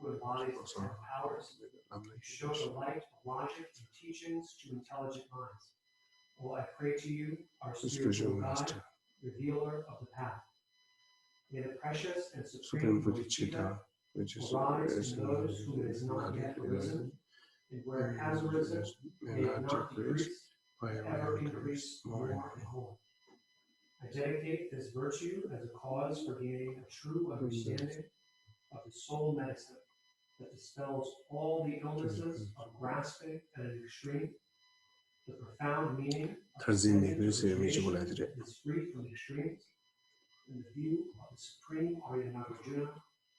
who embodies the 10 powers, to show the light of logic and teachings to intelligent minds. Oh, I pray to you, our spiritual guide, revealer of the path. May the precious and supreme Bodhicitta which is arise in those whom it has not yet arisen, and where it has arisen, may it not decrease, but ever increase more and more. I dedicate this virtue as a cause for gaining a true understanding of the soul medicine that dispels all the illnesses of grasping at an extreme, The profound meaning of Tarzini the Gurisi Michibuladre. is free from extremes, in the view of the supreme Arjuna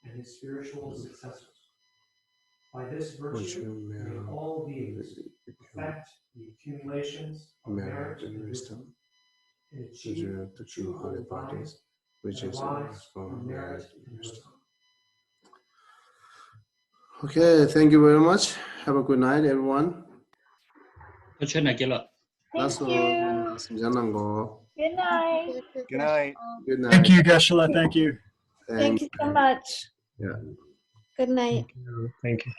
and his spiritual successors. By this virtue, may all beings perfect the accumulations of merit and wisdom, and achieve The true holy bodies, which is from merit and wisdom. Okay, thank you very much. Have a good night, everyone. Thank you. That's all. Good night. Good night. Good night. Thank you, Geshe. Thank you. Thank you so much. Yeah. Good night. Thank you.